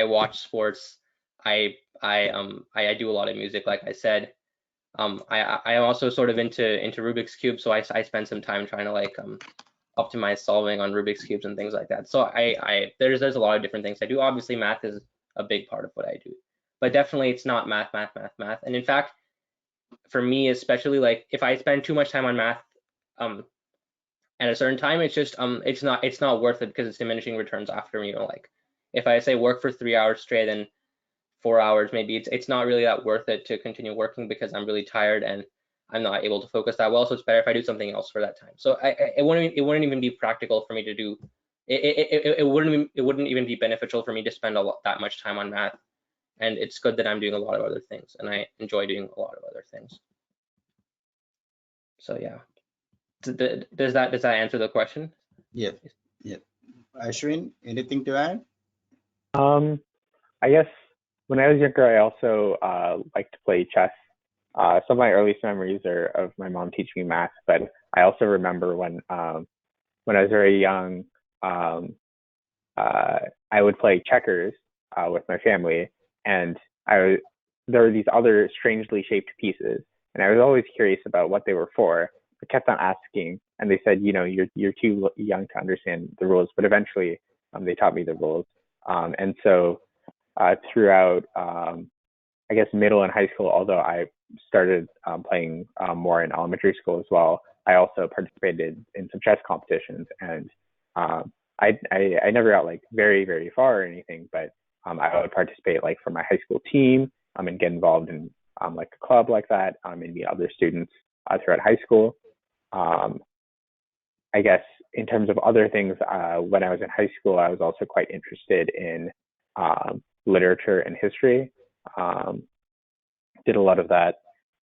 watch sports. I do a lot of music, like I said. I am also sort of into Rubik's Cube, so I spend some time trying to like optimize solving on Rubik's Cubes and things like that. So there's a lot of different things I do. Obviously, math is a big part of what I do, but definitely it's not math. And in fact, for me especially, like if I spend too much time on math at a certain time, it's just it's not worth it, because it's diminishing returns after, you know, like if I say work for 3 hours straight and 4 hours, maybe it's not really that worth it to continue working, because I'm really tired and I'm not able to focus that well. So it's better if I do something else for that time. So it wouldn't even be practical for me to do it wouldn't even be beneficial for me to spend that much time on math. And it's good that I'm doing a lot of other things, and I enjoy doing a lot of other things. So yeah, does that answer the question? Yeah. Ashwin, anything to add? I guess when I was younger, I also liked to play chess. Some of my earliest memories are of my mom teaching me math, but I also remember when I was very young, I would play checkers with my family, and there were these other strangely shaped pieces, and I was always curious about what they were for. I kept on asking, and they said, you know, you're too young to understand the rules, but eventually they taught me the rules, and so throughout I guess middle and high school, although I started playing more in elementary school as well, I also participated in some chess competitions, and I never got like very far or anything, but I would participate like for my high school team and get involved in like a club like that, and meet other students throughout high school. I guess in terms of other things, when I was in high school, I was also quite interested in literature and history. Did a lot of that.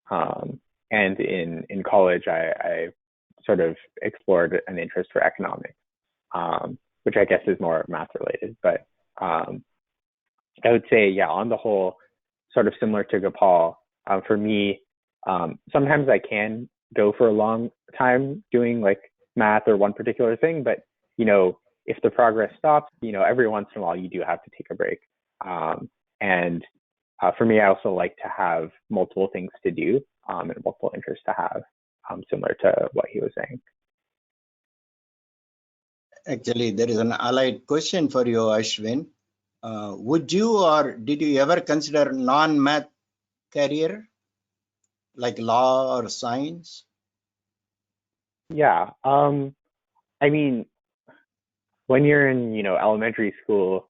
And in college, I sort of explored an interest for economics, which I guess is more math related. But I would say, yeah, on the whole, sort of similar to Gopal, for me, sometimes I can go for a long time doing like math or one particular thing, but if the progress stops, every once in a while you do have to take a break. And for me, I also like to have multiple things to do and multiple interests to have, similar to what he was saying. Actually, there is an allied question for you, Ashwin. Would you or did you ever consider non-math career like law or science? Yeah, I mean, when you're in, elementary school,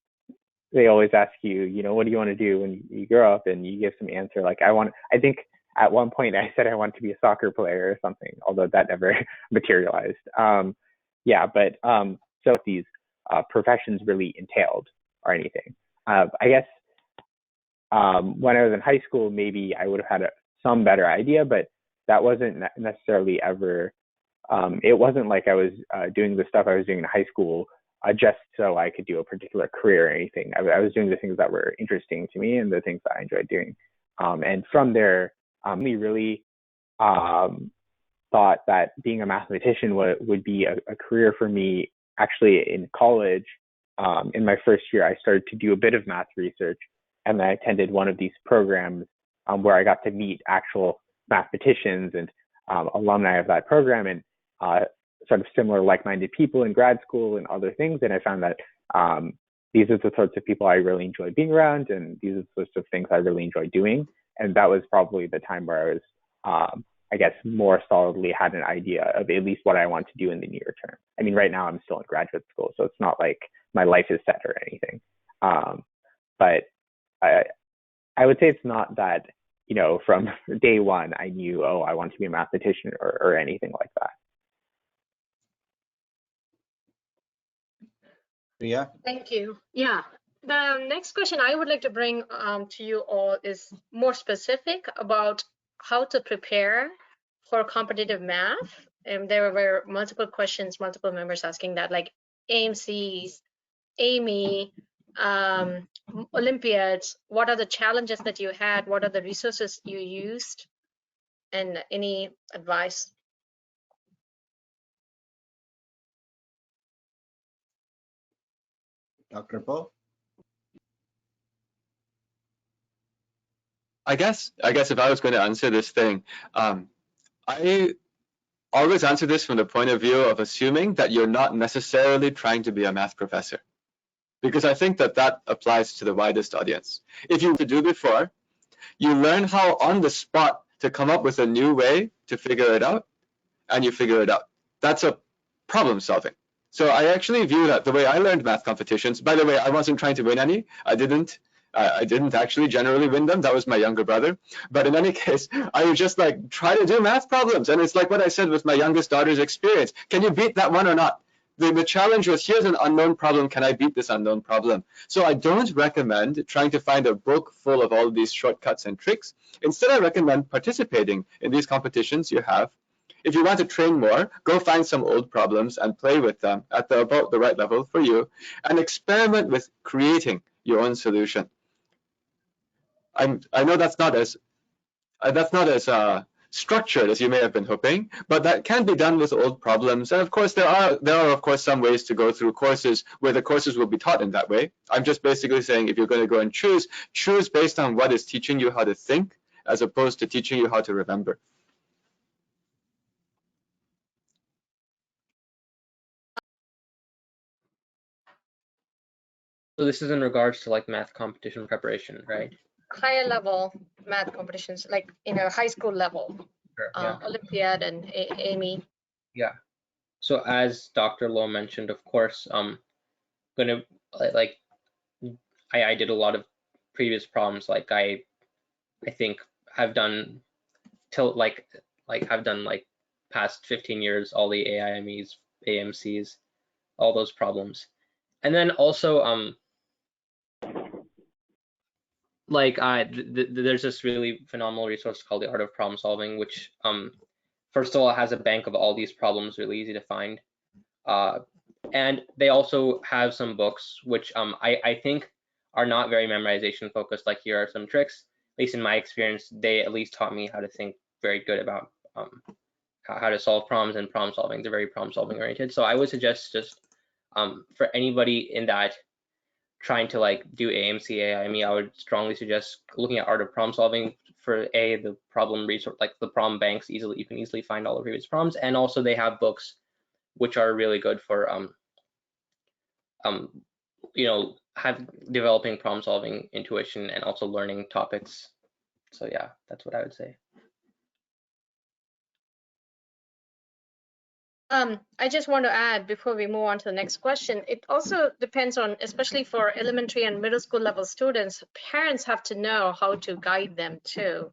they always ask you, what do you want to do when you grow up? And you give some answer like, I think at one point I said I want to be a soccer player or something, although that never materialized. So what these professions really entailed or anything. I guess when I was in high school, maybe I would have had some better idea, but that wasn't necessarily ever, it wasn't like I was doing the stuff I was doing in high school just so I could do a particular career or anything. I was doing the things that were interesting to me and the things that I enjoyed doing. And from there, we really thought that being a mathematician would be a career for me. Actually, in college, in my first year, I started to do a bit of math research, and I attended one of these programs where I got to meet actual mathematicians and alumni of that program, and sort of similar like-minded people in grad school and other things. And I found that these are the sorts of people I really enjoy being around, and these are the sorts of things I really enjoy doing. And that was probably the time where I was, I guess, more solidly had an idea of at least what I want to do in the near term. I mean, right now I'm still in graduate school, so it's not like my life is set or anything. But I would say it's not that, from day one, I knew, I want to be a mathematician or anything like that. Priya? Thank you. Yeah. The next question I would like to bring to you all is more specific about how to prepare for competitive math. And there were multiple questions, multiple members asking that, like AMCs, Amy, Olympiads. What are the challenges that you had? What are the resources you used? And any advice? Dr. Po? I guess if I was going to answer this thing, I always answer this from the point of view of assuming that you're not necessarily trying to be a math professor, because I think that applies to the widest audience. If you to do before, you learn how on the spot to come up with a new way to figure it out, and you figure it out. That's a problem solving. So I actually view that the way I learned math competitions. By the way, I wasn't trying to win any. I didn't actually generally win them. That was my younger brother. But in any case, I would just like try to do math problems. And it's like what I said with my youngest daughter's experience. Can you beat that one or not? The challenge was, here's an unknown problem. Can I beat this unknown problem? So I don't recommend trying to find a book full of all of these shortcuts and tricks. Instead, I recommend participating in these competitions you have. If you want to train more, go find some old problems and play with them at about the right level for you, and experiment with creating your own solution. I know that's not as structured as you may have been hoping, but that can be done with old problems. And of course, there are of course some ways to go through courses where the courses will be taught in that way. I'm just basically saying, if you're going to go and choose based on what is teaching you how to think, as opposed to teaching you how to remember. So this is in regards to like math competition preparation, right? Higher level math competitions, like in a high school level, Sure, yeah. Olympiad and Amy. Yeah. So as Dr. Loh mentioned, of course, gonna I did a lot of previous problems. Like I think I've done till like I've done like past 15 years, all the AIMEs, AMCs, all those problems. And then also there's this really phenomenal resource called The Art of Problem Solving, which first of all has a bank of all these problems, really easy to find. And they also have some books which I think are not very memorization focused, like here are some tricks. At least in my experience, they at least taught me how to think very good about how to solve problems, and problem solving. They're very problem solving oriented. So I would suggest just for anybody in that trying to like do AMC, AIME, I would strongly suggest looking at Art of Problem Solving for the problem resource, like the problem banks. You can easily find all the previous problems, and also they have books which are really good for developing problem solving intuition and also learning topics. So yeah, that's what I would say. I just want to add before we move on to the next question, it also depends on, especially for elementary and middle school level students, parents have to know how to guide them too.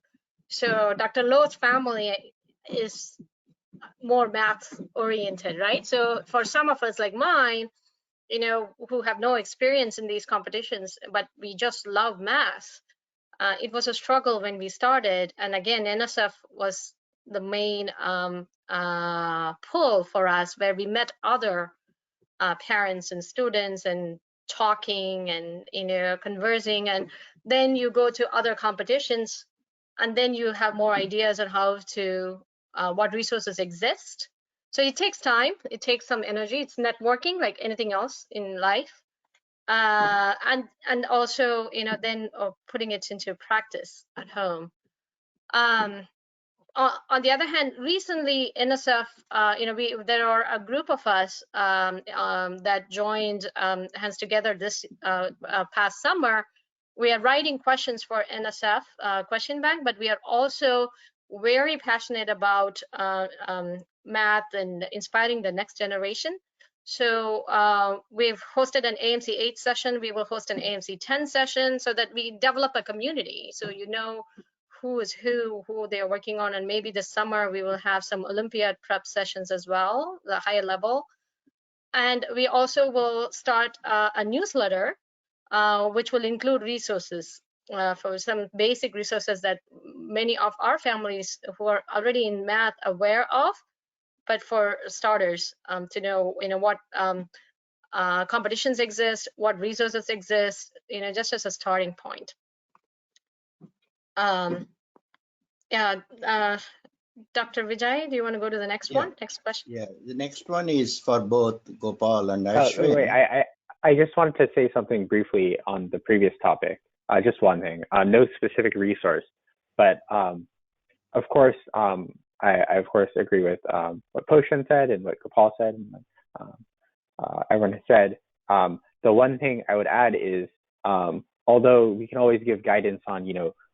So Dr. Loh's family is more math oriented, right? So for some of us like mine, who have no experience in these competitions, but we just love math, it was a struggle when we started. And again, NSF was the main pull for us, where we met other parents and students and talking and conversing, and then you go to other competitions and then you have more ideas on how to what resources exist. So it takes time, it takes some energy. It's networking like anything else in life, and also then putting it into practice at home. On the other hand, recently NSF, there are a group of us that joined hands together this past summer. We are writing questions for NSF question bank, but we are also very passionate about math and inspiring the next generation. So we've hosted an AMC 8 session. We will host an AMC 10 session so that we develop a community. So who is who they are working on, and maybe this summer we will have some Olympiad prep sessions as well, the higher level. And we also will start a newsletter which will include resources for some basic resources that many of our families who are already in math aware of, but for starters to know what competitions exist, what resources exist, just as a starting point. Yeah, Dr. Vijay, do you want to go to the next one? Next question. Yeah, the next one is for both Gopal and Ashwin. Wait, I just wanted to say something briefly on the previous topic. Just one thing, no specific resource, but of course, I of course agree with what Po-Shen said and what Gopal said and what everyone has said. The one thing I would add is, although we can always give guidance on,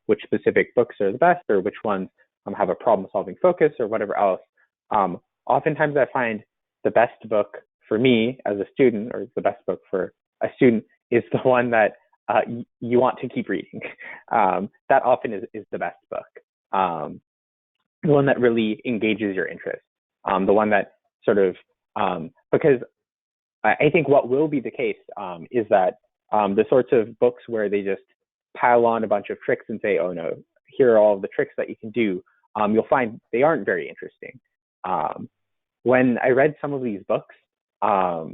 which specific books are the best or which ones have a problem-solving focus or whatever else, oftentimes I find the best book for me as a student, or the best book for a student, is the one that you want to keep reading. That often is the best book. The one that really engages your interest. The one that sort of, because I think what will be the case is that the sorts of books where they just pile on a bunch of tricks and say, oh no, here are all of the tricks that you can do, you'll find they aren't very interesting. When I read some of these books, I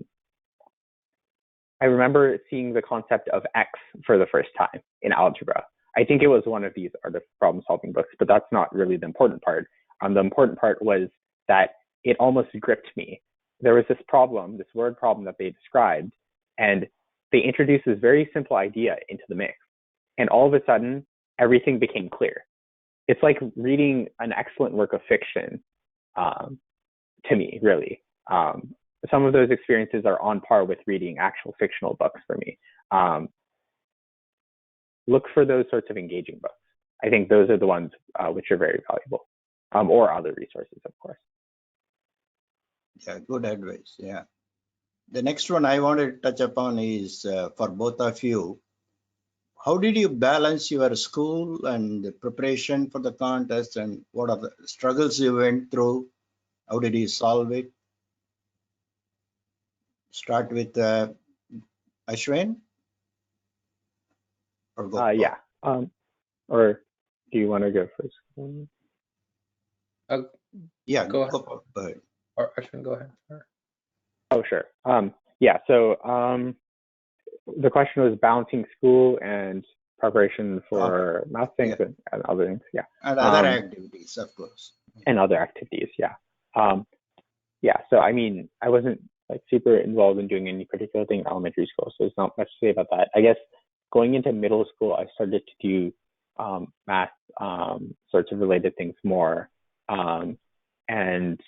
remember seeing the concept of X for the first time in algebra. I think it was one of these art of problem solving books, but that's not really the important part. The important part was that it almost gripped me. There was this problem, this word problem that they described, and they introduced this very simple idea into the mix. And all of a sudden, everything became clear. It's like reading an excellent work of fiction to me, really. Some of those experiences are on par with reading actual fictional books for me. Look for those sorts of engaging books. I think those are the ones which are very valuable, or other resources, of course. Yeah, good advice. Yeah. The next one I want to touch upon is for both of you. how did you balance your school and the preparation for the contest, and what are the struggles you went through? How did you solve it? Start with Ashwin or Gopal? Yeah. Or do you want to go first? Yeah, Go ahead. Gopal, go ahead. Or Ashwin, go ahead. Oh, sure. Yeah. So the question was balancing school and preparation for math things and other things. Yeah. And other activities, of course. And other activities. Yeah. Yeah. So I mean, I wasn't like super involved in doing any particular thing in elementary school, so there's not much to say about that. I guess going into middle school, I started to do math sorts of related things more, and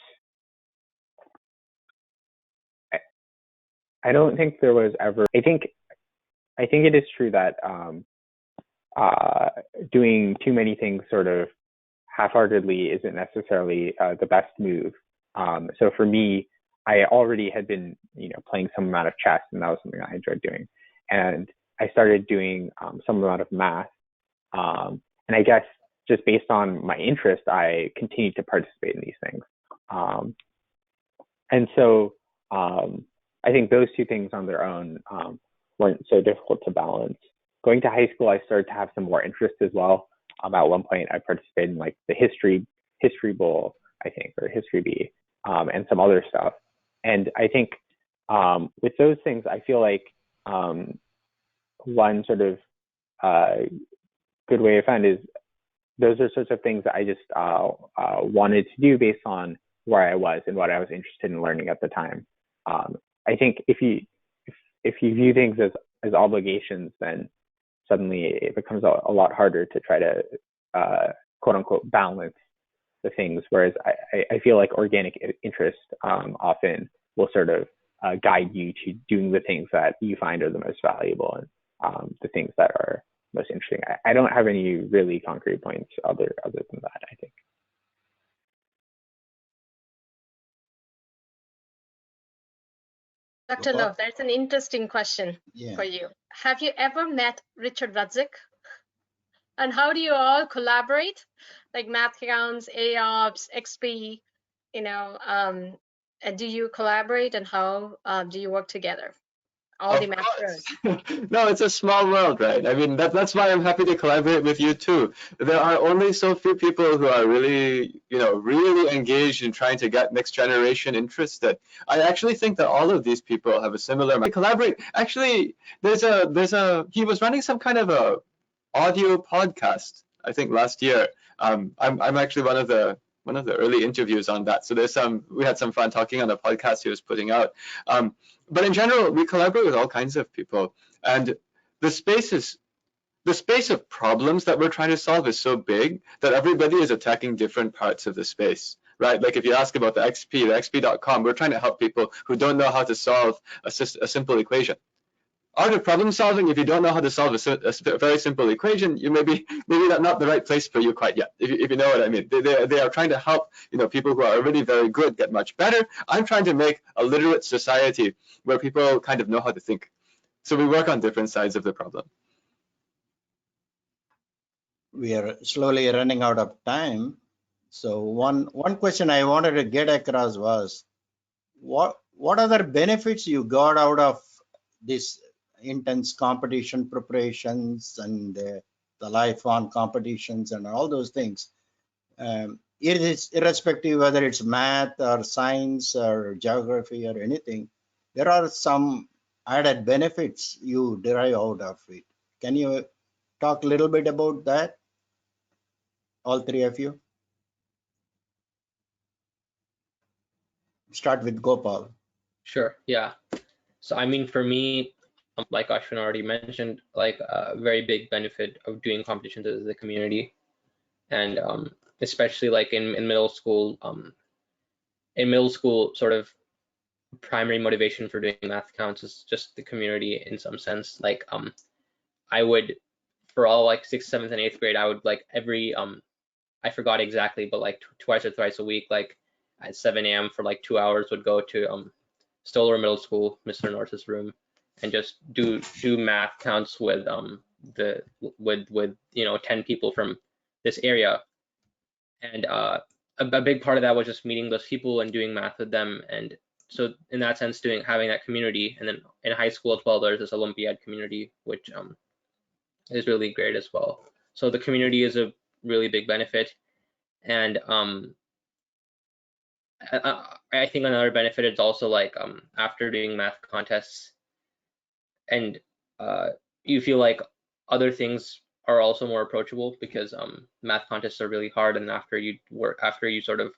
I don't think there was ever. I think it is true that doing too many things sort of half-heartedly isn't necessarily the best move. So for me, I already had been, playing some amount of chess, and that was something I enjoyed doing. And I started doing some amount of math. And I guess just based on my interest, I continued to participate in these things. And so I think those two things on their own weren't so difficult to balance. Going to high school, I started to have some more interest as well. At one point, I participated in like the history bowl, I think, or history bee, and some other stuff. And I think with those things, I feel like one sort of good way I found is those are sorts of things that I just wanted to do based on where I was and what I was interested in learning at the time. I think if you view things as obligations, then suddenly it becomes a lot harder to try to quote unquote balance the things. Whereas I feel like organic interest often will sort of guide you to doing the things that you find are the most valuable and the things that are most interesting. I don't have any really concrete points other than that, I think. Dr. Loh, that's an interesting question for you. Have you ever met Richard Rudzik? And how do you all collaborate? Like math counts, AOPS, XP, and do you collaborate, and how do you work together? All the math. No, it's a small world, right? I mean, that's why I'm happy to collaborate with you too. There are only so few people who are really, really engaged in trying to get next generation interested. I actually think that all of these people have a similar. We collaborate. Actually, he was running some kind of a audio podcast, I think last year. I'm actually one of the early interviews on that. So we had some fun talking on the podcast he was putting out. But in general, we collaborate with all kinds of people, and the space of problems that we're trying to solve is so big that everybody is attacking different parts of the space, right? Like if you ask about the XP.com, we're trying to help people who don't know how to solve a simple equation. Art of problem solving, if you don't know how to solve a very simple equation, you maybe that's not the right place for you quite yet, if you know what I mean. They are trying to help people who are already very good get much better. I'm trying to make a literate society where people kind of know how to think. So we work on different sides of the problem. We are slowly running out of time. So one question I wanted to get across was, what other benefits you got out of this intense competition preparations and the life-on competitions and all those things? It is irrespective whether it's math or science or geography or anything, there are some added benefits you derive out of it. Can you talk a little bit about that, all three of you? Start with Gopal. Sure, yeah. So I mean, for me, like Ashwin already mentioned, like a very big benefit of doing competitions is the community, and especially like in middle school. In middle school, sort of primary motivation for doing math counts is just the community in some sense. Like I would, for all like 6th, 7th, and 8th grade, I would like every I forgot exactly, but like twice or thrice a week, like at 7 a.m. for like 2 hours, would go to Stoller Middle School, Mr. North's room, and just do math counts with with 10 people from this area, and a big part of that was just meeting those people and doing math with them. And so in that sense, having that community. And then in high school as well, there's this Olympiad community, which is really great as well. So the community is a really big benefit. And I think another benefit is also like after doing math contests, and you feel like other things are also more approachable, because math contests are really hard, and after you sort of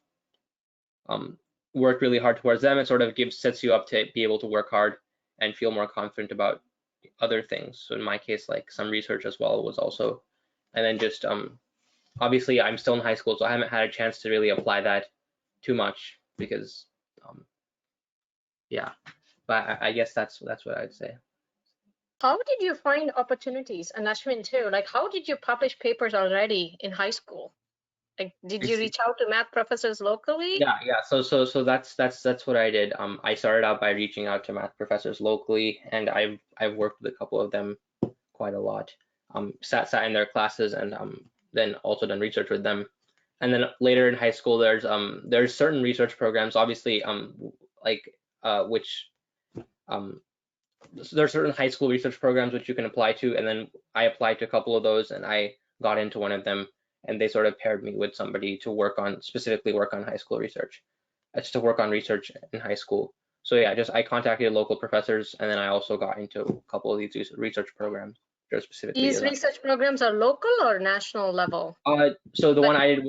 work really hard towards them, it sort of sets you up to be able to work hard and feel more confident about other things. So in my case, like some research as well was also, and then just obviously I'm still in high school, so I haven't had a chance to really apply that too much, because yeah, but I guess that's what I'd say. How did you find opportunities? And Ashwin too, like how did you publish papers already in high school? Like, did you reach out to math professors locally? Yeah. So that's what I did. I started out by reaching out to math professors locally, and I've worked with a couple of them quite a lot. Sat in their classes, and then also done research with them. And then later in high school, there's certain research programs, obviously, there are certain high school research programs which you can apply to, and then I applied to a couple of those, and I got into one of them, and they sort of paired me with somebody to specifically work on high school research. Just to work on research in high school. So yeah, I contacted local professors, and then I also got into a couple of these research programs. Specifically these research programs are local or national level? So the one I did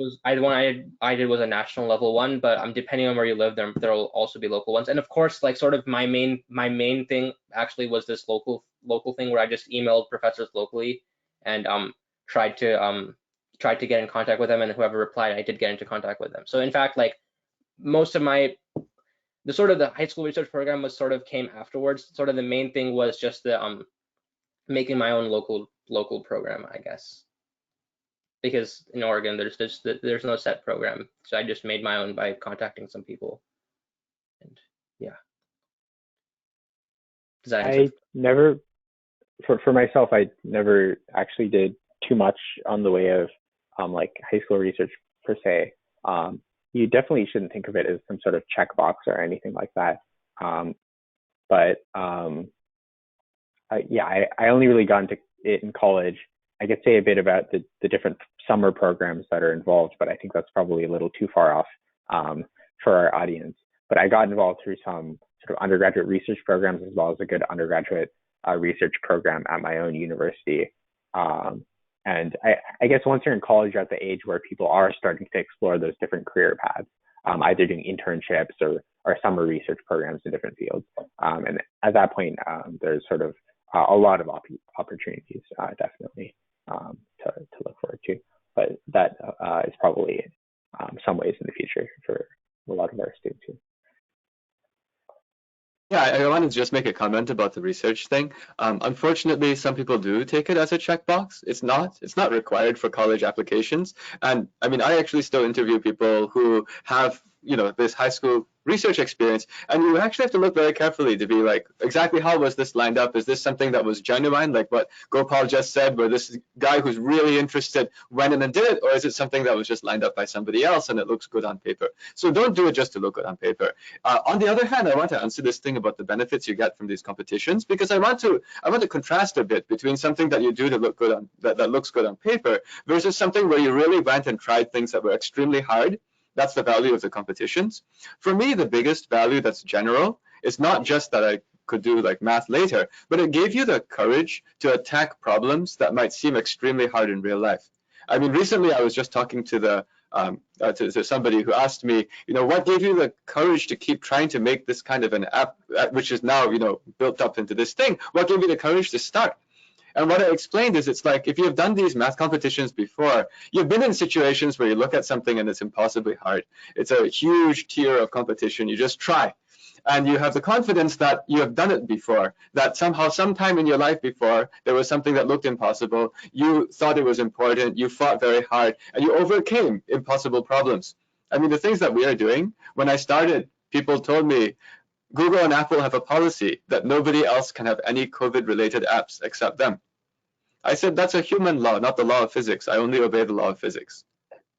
was a national level one, but depending on where you live, there will also be local ones. And of course, like sort of my main thing actually was this local thing where I just emailed professors locally and tried to get in contact with them, and whoever replied, I did get into contact with them. So in fact, like most of the high school research program was sort of came afterwards. Sort of the main thing was just the making my own local program, I guess, because in Oregon there's no set program, so I just made my own by contacting some people. And yeah, does that answer? For myself, I never actually did too much on the way of like high school research per se. You definitely shouldn't think of it as some sort of checkbox or anything like that. I only really got into it in college. I could say a bit about the different summer programs that are involved, but I think that's probably a little too far off for our audience. But I got involved through some sort of undergraduate research programs, as well as a good undergraduate research program at my own university. And I guess once you're in college, you're at the age where people are starting to explore those different career paths, either doing internships or summer research programs in different fields. And at that point, there's sort of a lot of opportunities, definitely, to look forward to. But that is probably some ways in the future for a lot of our students too. Yeah, I wanted to just make a comment about the research thing. Unfortunately, some people do take it as a checkbox. It's not required for college applications. And I mean, I actually still interview people who have, this high school research experience, and you actually have to look very carefully to be like, exactly how was this lined up? Is this something that was genuine, like what Gopal just said, where this guy who's really interested went in and did it, or is it something that was just lined up by somebody else and it looks good on paper? So don't do it just to look good on paper. On the other hand, I want to answer this thing about the benefits you get from these competitions, because I want to contrast a bit between something that you do to look good on that looks good on paper versus something where you really went and tried things that were extremely hard. That's the value of the competitions. For me, the biggest value that's general is not just that I could do like math later, but it gave you the courage to attack problems that might seem extremely hard in real life. I mean, recently I was just talking to to somebody who asked me, what gave you the courage to keep trying to make this kind of an app, which is now, built up into this thing? What gave you the courage to start? And what I explained is, it's like, if you've done these math competitions before, you've been in situations where you look at something and it's impossibly hard. It's a huge tier of competition. You just try. And you have the confidence that you have done it before, that somehow, sometime in your life before, there was something that looked impossible. You thought it was important. You fought very hard, and you overcame impossible problems. I mean, the things that we are doing, when I started, people told me, Google and Apple have a policy that nobody else can have any COVID-related apps except them. I said, that's a human law, not the law of physics. I only obey the law of physics.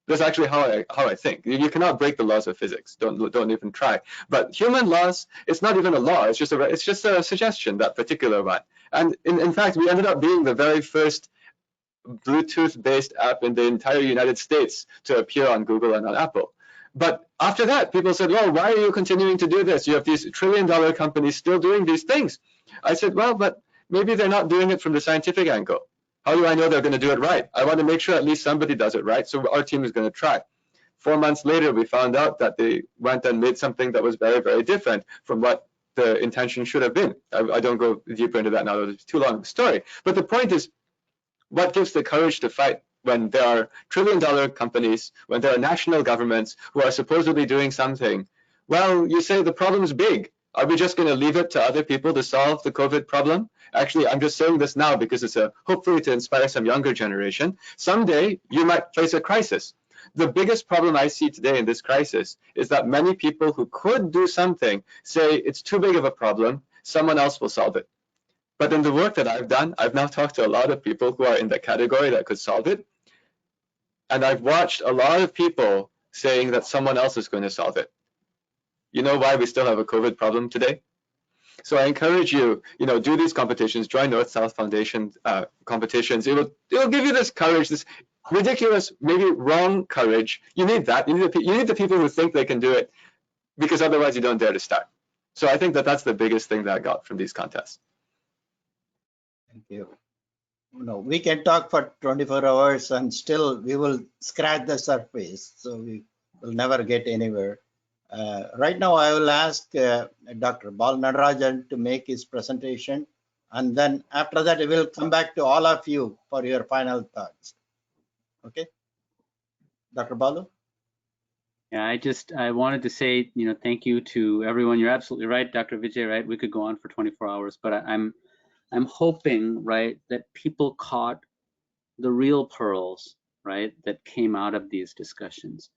That's actually how I think. You cannot break the laws of physics. Don't even try. But human laws, it's not even a law. It's just a suggestion, that particular one. And in fact, we ended up being the very first Bluetooth-based app in the entire United States to appear on Google and on Apple. But after that, people said, well, why are you continuing to do this? You have these trillion-dollar companies still doing these things. I said, well, but maybe they're not doing it from the scientific angle. How do I know they're going to do it right? I want to make sure at least somebody does it right, so our team is going to try. 4 months later, we found out that they went and made something that was very, very different from what the intention should have been. I don't go deeper into that now, it's too long of a story. But the point is, what gives the courage to fight when there are trillion-dollar companies, when there are national governments who are supposedly doing something? Well, you say the problem's big. Are we just going to leave it to other people to solve the COVID problem? Actually, I'm just saying this now because it's hopefully to inspire some younger generation. Someday, you might face a crisis. The biggest problem I see today in this crisis is that many people who could do something say it's too big of a problem, someone else will solve it. But in the work that I've done, I've now talked to a lot of people who are in the category that could solve it. And I've watched a lot of people saying that someone else is going to solve it. You know why we still have a COVID problem today? So I encourage you, do these competitions, join North-South Foundation competitions. It will give you this courage, this ridiculous, maybe wrong courage. You need that. You need the people who think they can do it, because otherwise you don't dare to start. So I think that that's the biggest thing that I got from these contests. Thank you. We can talk for 24 hours and still we will scratch the surface. So we will never get anywhere. Right now, I will ask Dr. Bal Natarajan to make his presentation. And then after that, we will come back to all of you for your final thoughts. Okay, Dr. Balu? Yeah, I wanted to say, thank you to everyone. You're absolutely right, Dr. Vijay, right? We could go on for 24 hours, but I'm hoping, right, that people caught the real pearls, right, that came out of these discussions.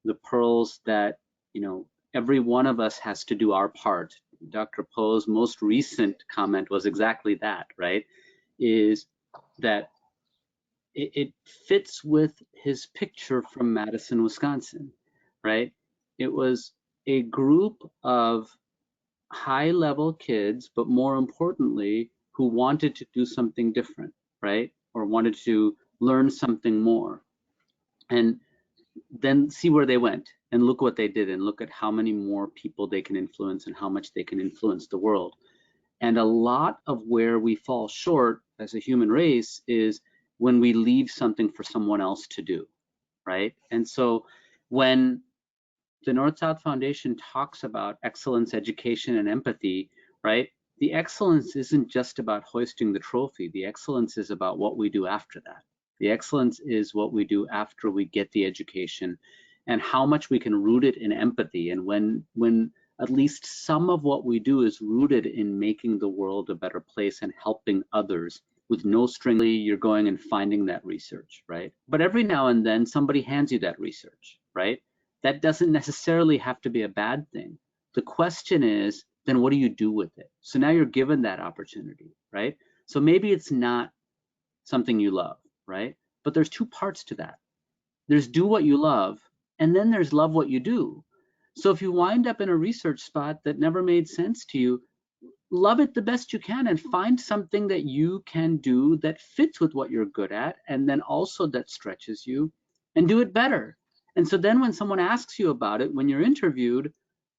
The pearls that, every one of us has to do our part. Dr. Po's most recent comment was exactly that, right? Is that it fits with his picture from Madison, Wisconsin, right? It was a group of high-level kids, but more importantly, who wanted to do something different, right? Or wanted to learn something more. And then see where they went and look what they did and look at how many more people they can influence and how much they can influence the world. And a lot of where we fall short as a human race is when we leave something for someone else to do, right? And so when the North-South Foundation talks about excellence, education, and empathy, right? The excellence isn't just about hoisting the trophy. The excellence is about what we do after that. The excellence is what we do after we get the education and how much we can root it in empathy. And when at least some of what we do is rooted in making the world a better place and helping others with no string, you're going and finding that research, right? But every now and then somebody hands you that research, right? That doesn't necessarily have to be a bad thing. The question is, then what do you do with it? So now you're given that opportunity, right? So maybe it's not something you love, right? But there's two parts to that. There's do what you love, and then there's love what you do. So if you wind up in a research spot that never made sense to you, love it the best you can and find something that you can do that fits with what you're good at, and then also that stretches you, and do it better. And so then when someone asks you about it, when you're interviewed,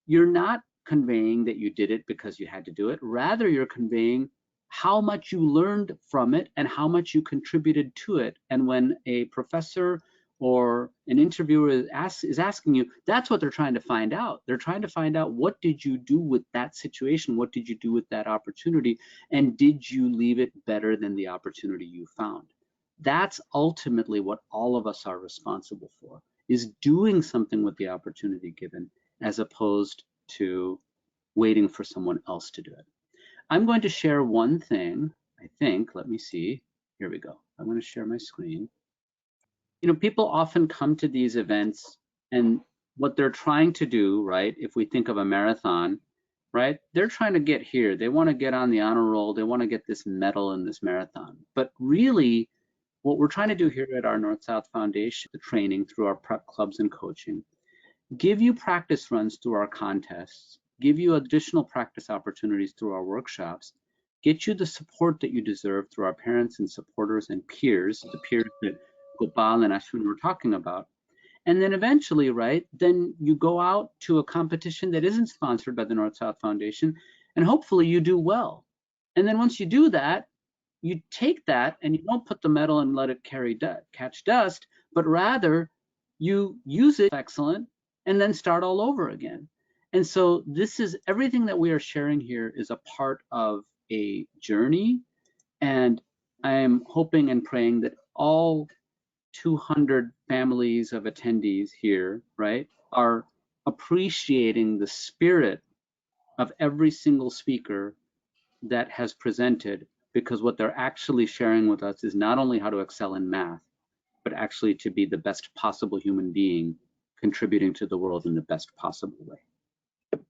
you're not conveying that you did it because you had to do it. Rather, you're conveying how much you learned from it and how much you contributed to it. And when a professor or an interviewer is asking you, that's what they're trying to find out. They're trying to find out, what did you do with that situation? What did you do with that opportunity? And did you leave it better than the opportunity you found? That's ultimately what all of us are responsible for, is doing something with the opportunity given, as opposed to waiting for someone else to do it. I'm going to share one thing, I think. Let me see. Here we go. I'm going to share my screen. People often come to these events, and what they're trying to do, right, if we think of a marathon, right? They're trying to get here. They want to get on the honor roll. They want to get this medal in this marathon. But really, what we're trying to do here at our North-South Foundation, the training through our prep clubs and coaching, give you practice runs through our contests, give you additional practice opportunities through our workshops, get you the support that you deserve through our parents and supporters and peers, the peers that Gopal and Ashwin were talking about. And then eventually, right, then you go out to a competition that isn't sponsored by the North-South Foundation, and hopefully you do well. And then once you do that, you take that and you don't put the medal and let it catch dust, but rather you use it excellent and then start all over again. And so this is everything that we are sharing here is a part of a journey. And I am hoping and praying that all 200 families of attendees here, right, are appreciating the spirit of every single speaker that has presented, because what they're actually sharing with us is not only how to excel in math, but actually to be the best possible human being, contributing to the world in the best possible way.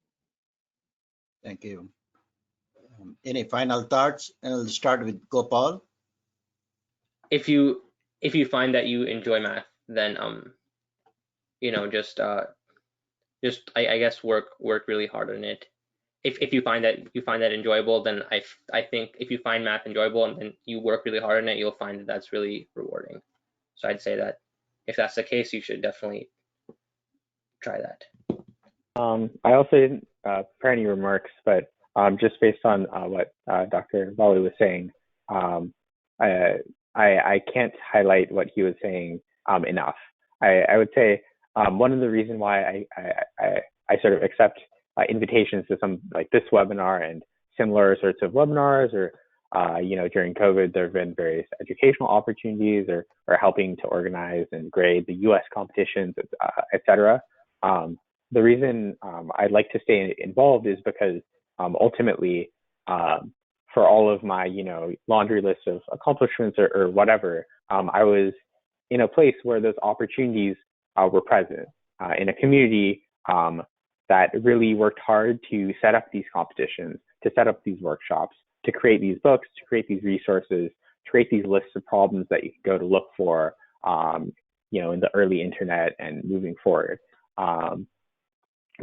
Thank you. Any final thoughts? I'll start with Gopal. If you find that you enjoy math, then you know, just I guess work really hard on it. If you find that enjoyable, then I think if you find math enjoyable and then you work really hard on it, you'll find that that's really rewarding. So I'd say that if that's the case, you should definitely try that. I also didn't prepare any remarks, but just based on what Dr. Balu was saying, I can't highlight what he was saying enough. I would say one of the reasons why I sort of accept invitations to some like this webinar and similar sorts of webinars, or you know, during COVID, there have been various educational opportunities or helping to organize and grade the US competitions, etc. The reason I'd like to stay involved is because ultimately, for all of my, you know, laundry list of accomplishments or whatever, I was in a place where those opportunities were present in a community that really worked hard to set up these competitions, to set up these workshops, to create these books, to create these resources, to create these lists of problems that you can go to look for, you know, in the early internet and moving forward.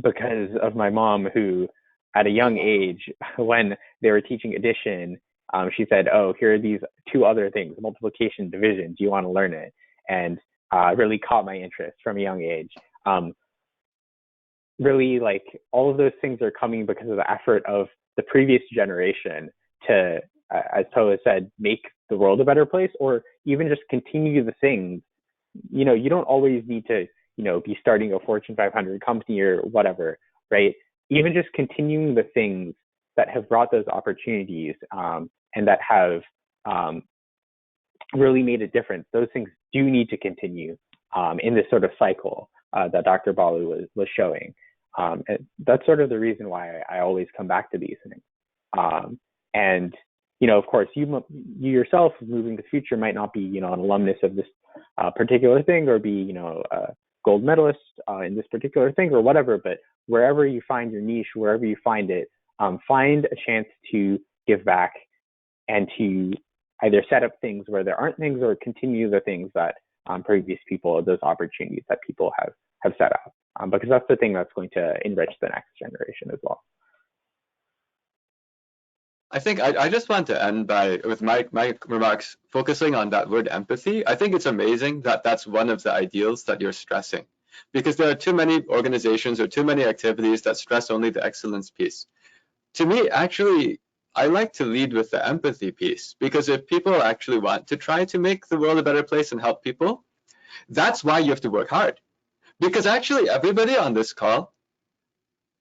Because of my mom, who at a young age, when they were teaching addition, she said, oh, here are these two other things, multiplication, division, do you want to learn it? And really caught my interest from a young age. Really, like, all of those things are coming because of the effort of the previous generation to, as Po has said, make the world a better place, or even just continue the things. You know, you don't always need to, you know, be starting a Fortune 500 company or whatever, right? Even just continuing the things that have brought those opportunities and that have really made a difference. Those things do need to continue in this sort of cycle that Dr. Balu was showing. That's sort of the reason why I always come back to these things. And, you know, of course, you yourself moving to the future might not be, you know, an alumnus of this particular thing, or be, you know, a gold medalist in this particular thing or whatever, but wherever you find your niche, wherever you find it, find a chance to give back and to either set up things where there aren't things, or continue the things that previous people, those opportunities that people have set up, because that's the thing that's going to enrich the next generation as well. I think I just want to end with my remarks focusing on that word empathy. I think it's amazing that that's one of the ideals that you're stressing, because there are too many organizations or too many activities that stress only the excellence piece. To me, actually, I like to lead with the empathy piece, because if people actually want to try to make the world a better place and help people, that's why you have to work hard. Because actually, everybody on this call,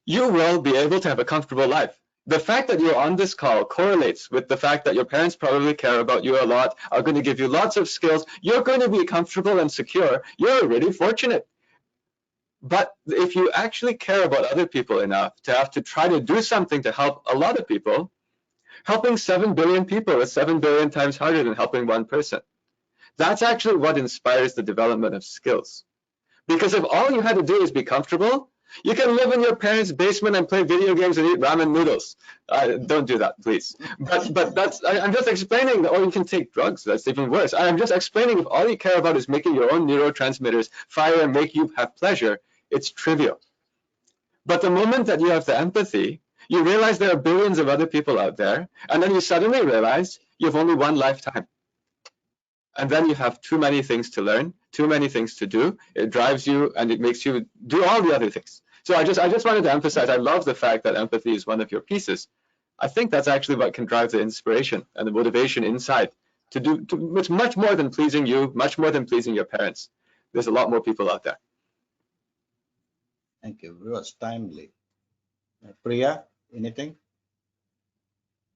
you will be able to have a comfortable life. The fact that you're on this call correlates with the fact that your parents probably care about you a lot, are going to give you lots of skills. You're going to be comfortable and secure. You're really fortunate. But if you actually care about other people enough to have to try to do something to help a lot of people, helping 7 billion people is 7 billion times harder than helping one person. That's actually what inspires the development of skills. Because if all you had to do is be comfortable, You can live in your parents' basement and play video games and eat ramen noodles. Don't do that, please. But that's, I'm just explaining, or you can take drugs, that's even worse. I'm just explaining, if all you care about is making your own neurotransmitters fire and make you have pleasure, it's trivial. But the moment that you have the empathy, you realize there are billions of other people out there, and then you suddenly realize you have only one lifetime. And then you have too many things to learn, too many things to do. It drives you and it makes you do all the other things. So I just wanted to emphasize, I love the fact that empathy is one of your pieces. I think that's actually what can drive the inspiration and the motivation inside to do it's much more than pleasing you, much more than pleasing your parents. There's a lot more people out there. Thank you. It was timely. Priya, anything?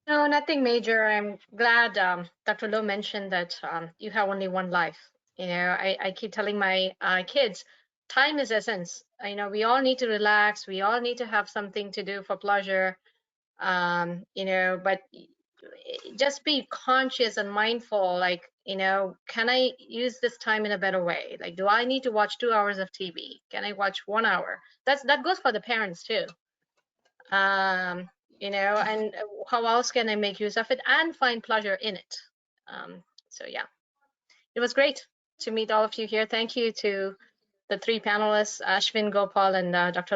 No, nothing major. I'm glad Dr. Loh mentioned that you have only one life. You know, I keep telling my kids, time is essence. You know, we all need to relax. We all need to have something to do for pleasure. You know, but just be conscious and mindful. Like, you know, can I use this time in a better way? Like, do I need to watch 2 hours of TV? Can I watch 1 hour? That goes for the parents too. You know, and how else can I make use of it and find pleasure in it? So yeah, it was great to meet all of you here. Thank you to the three panelists, Ashwin, Gopal, and Dr. Loh.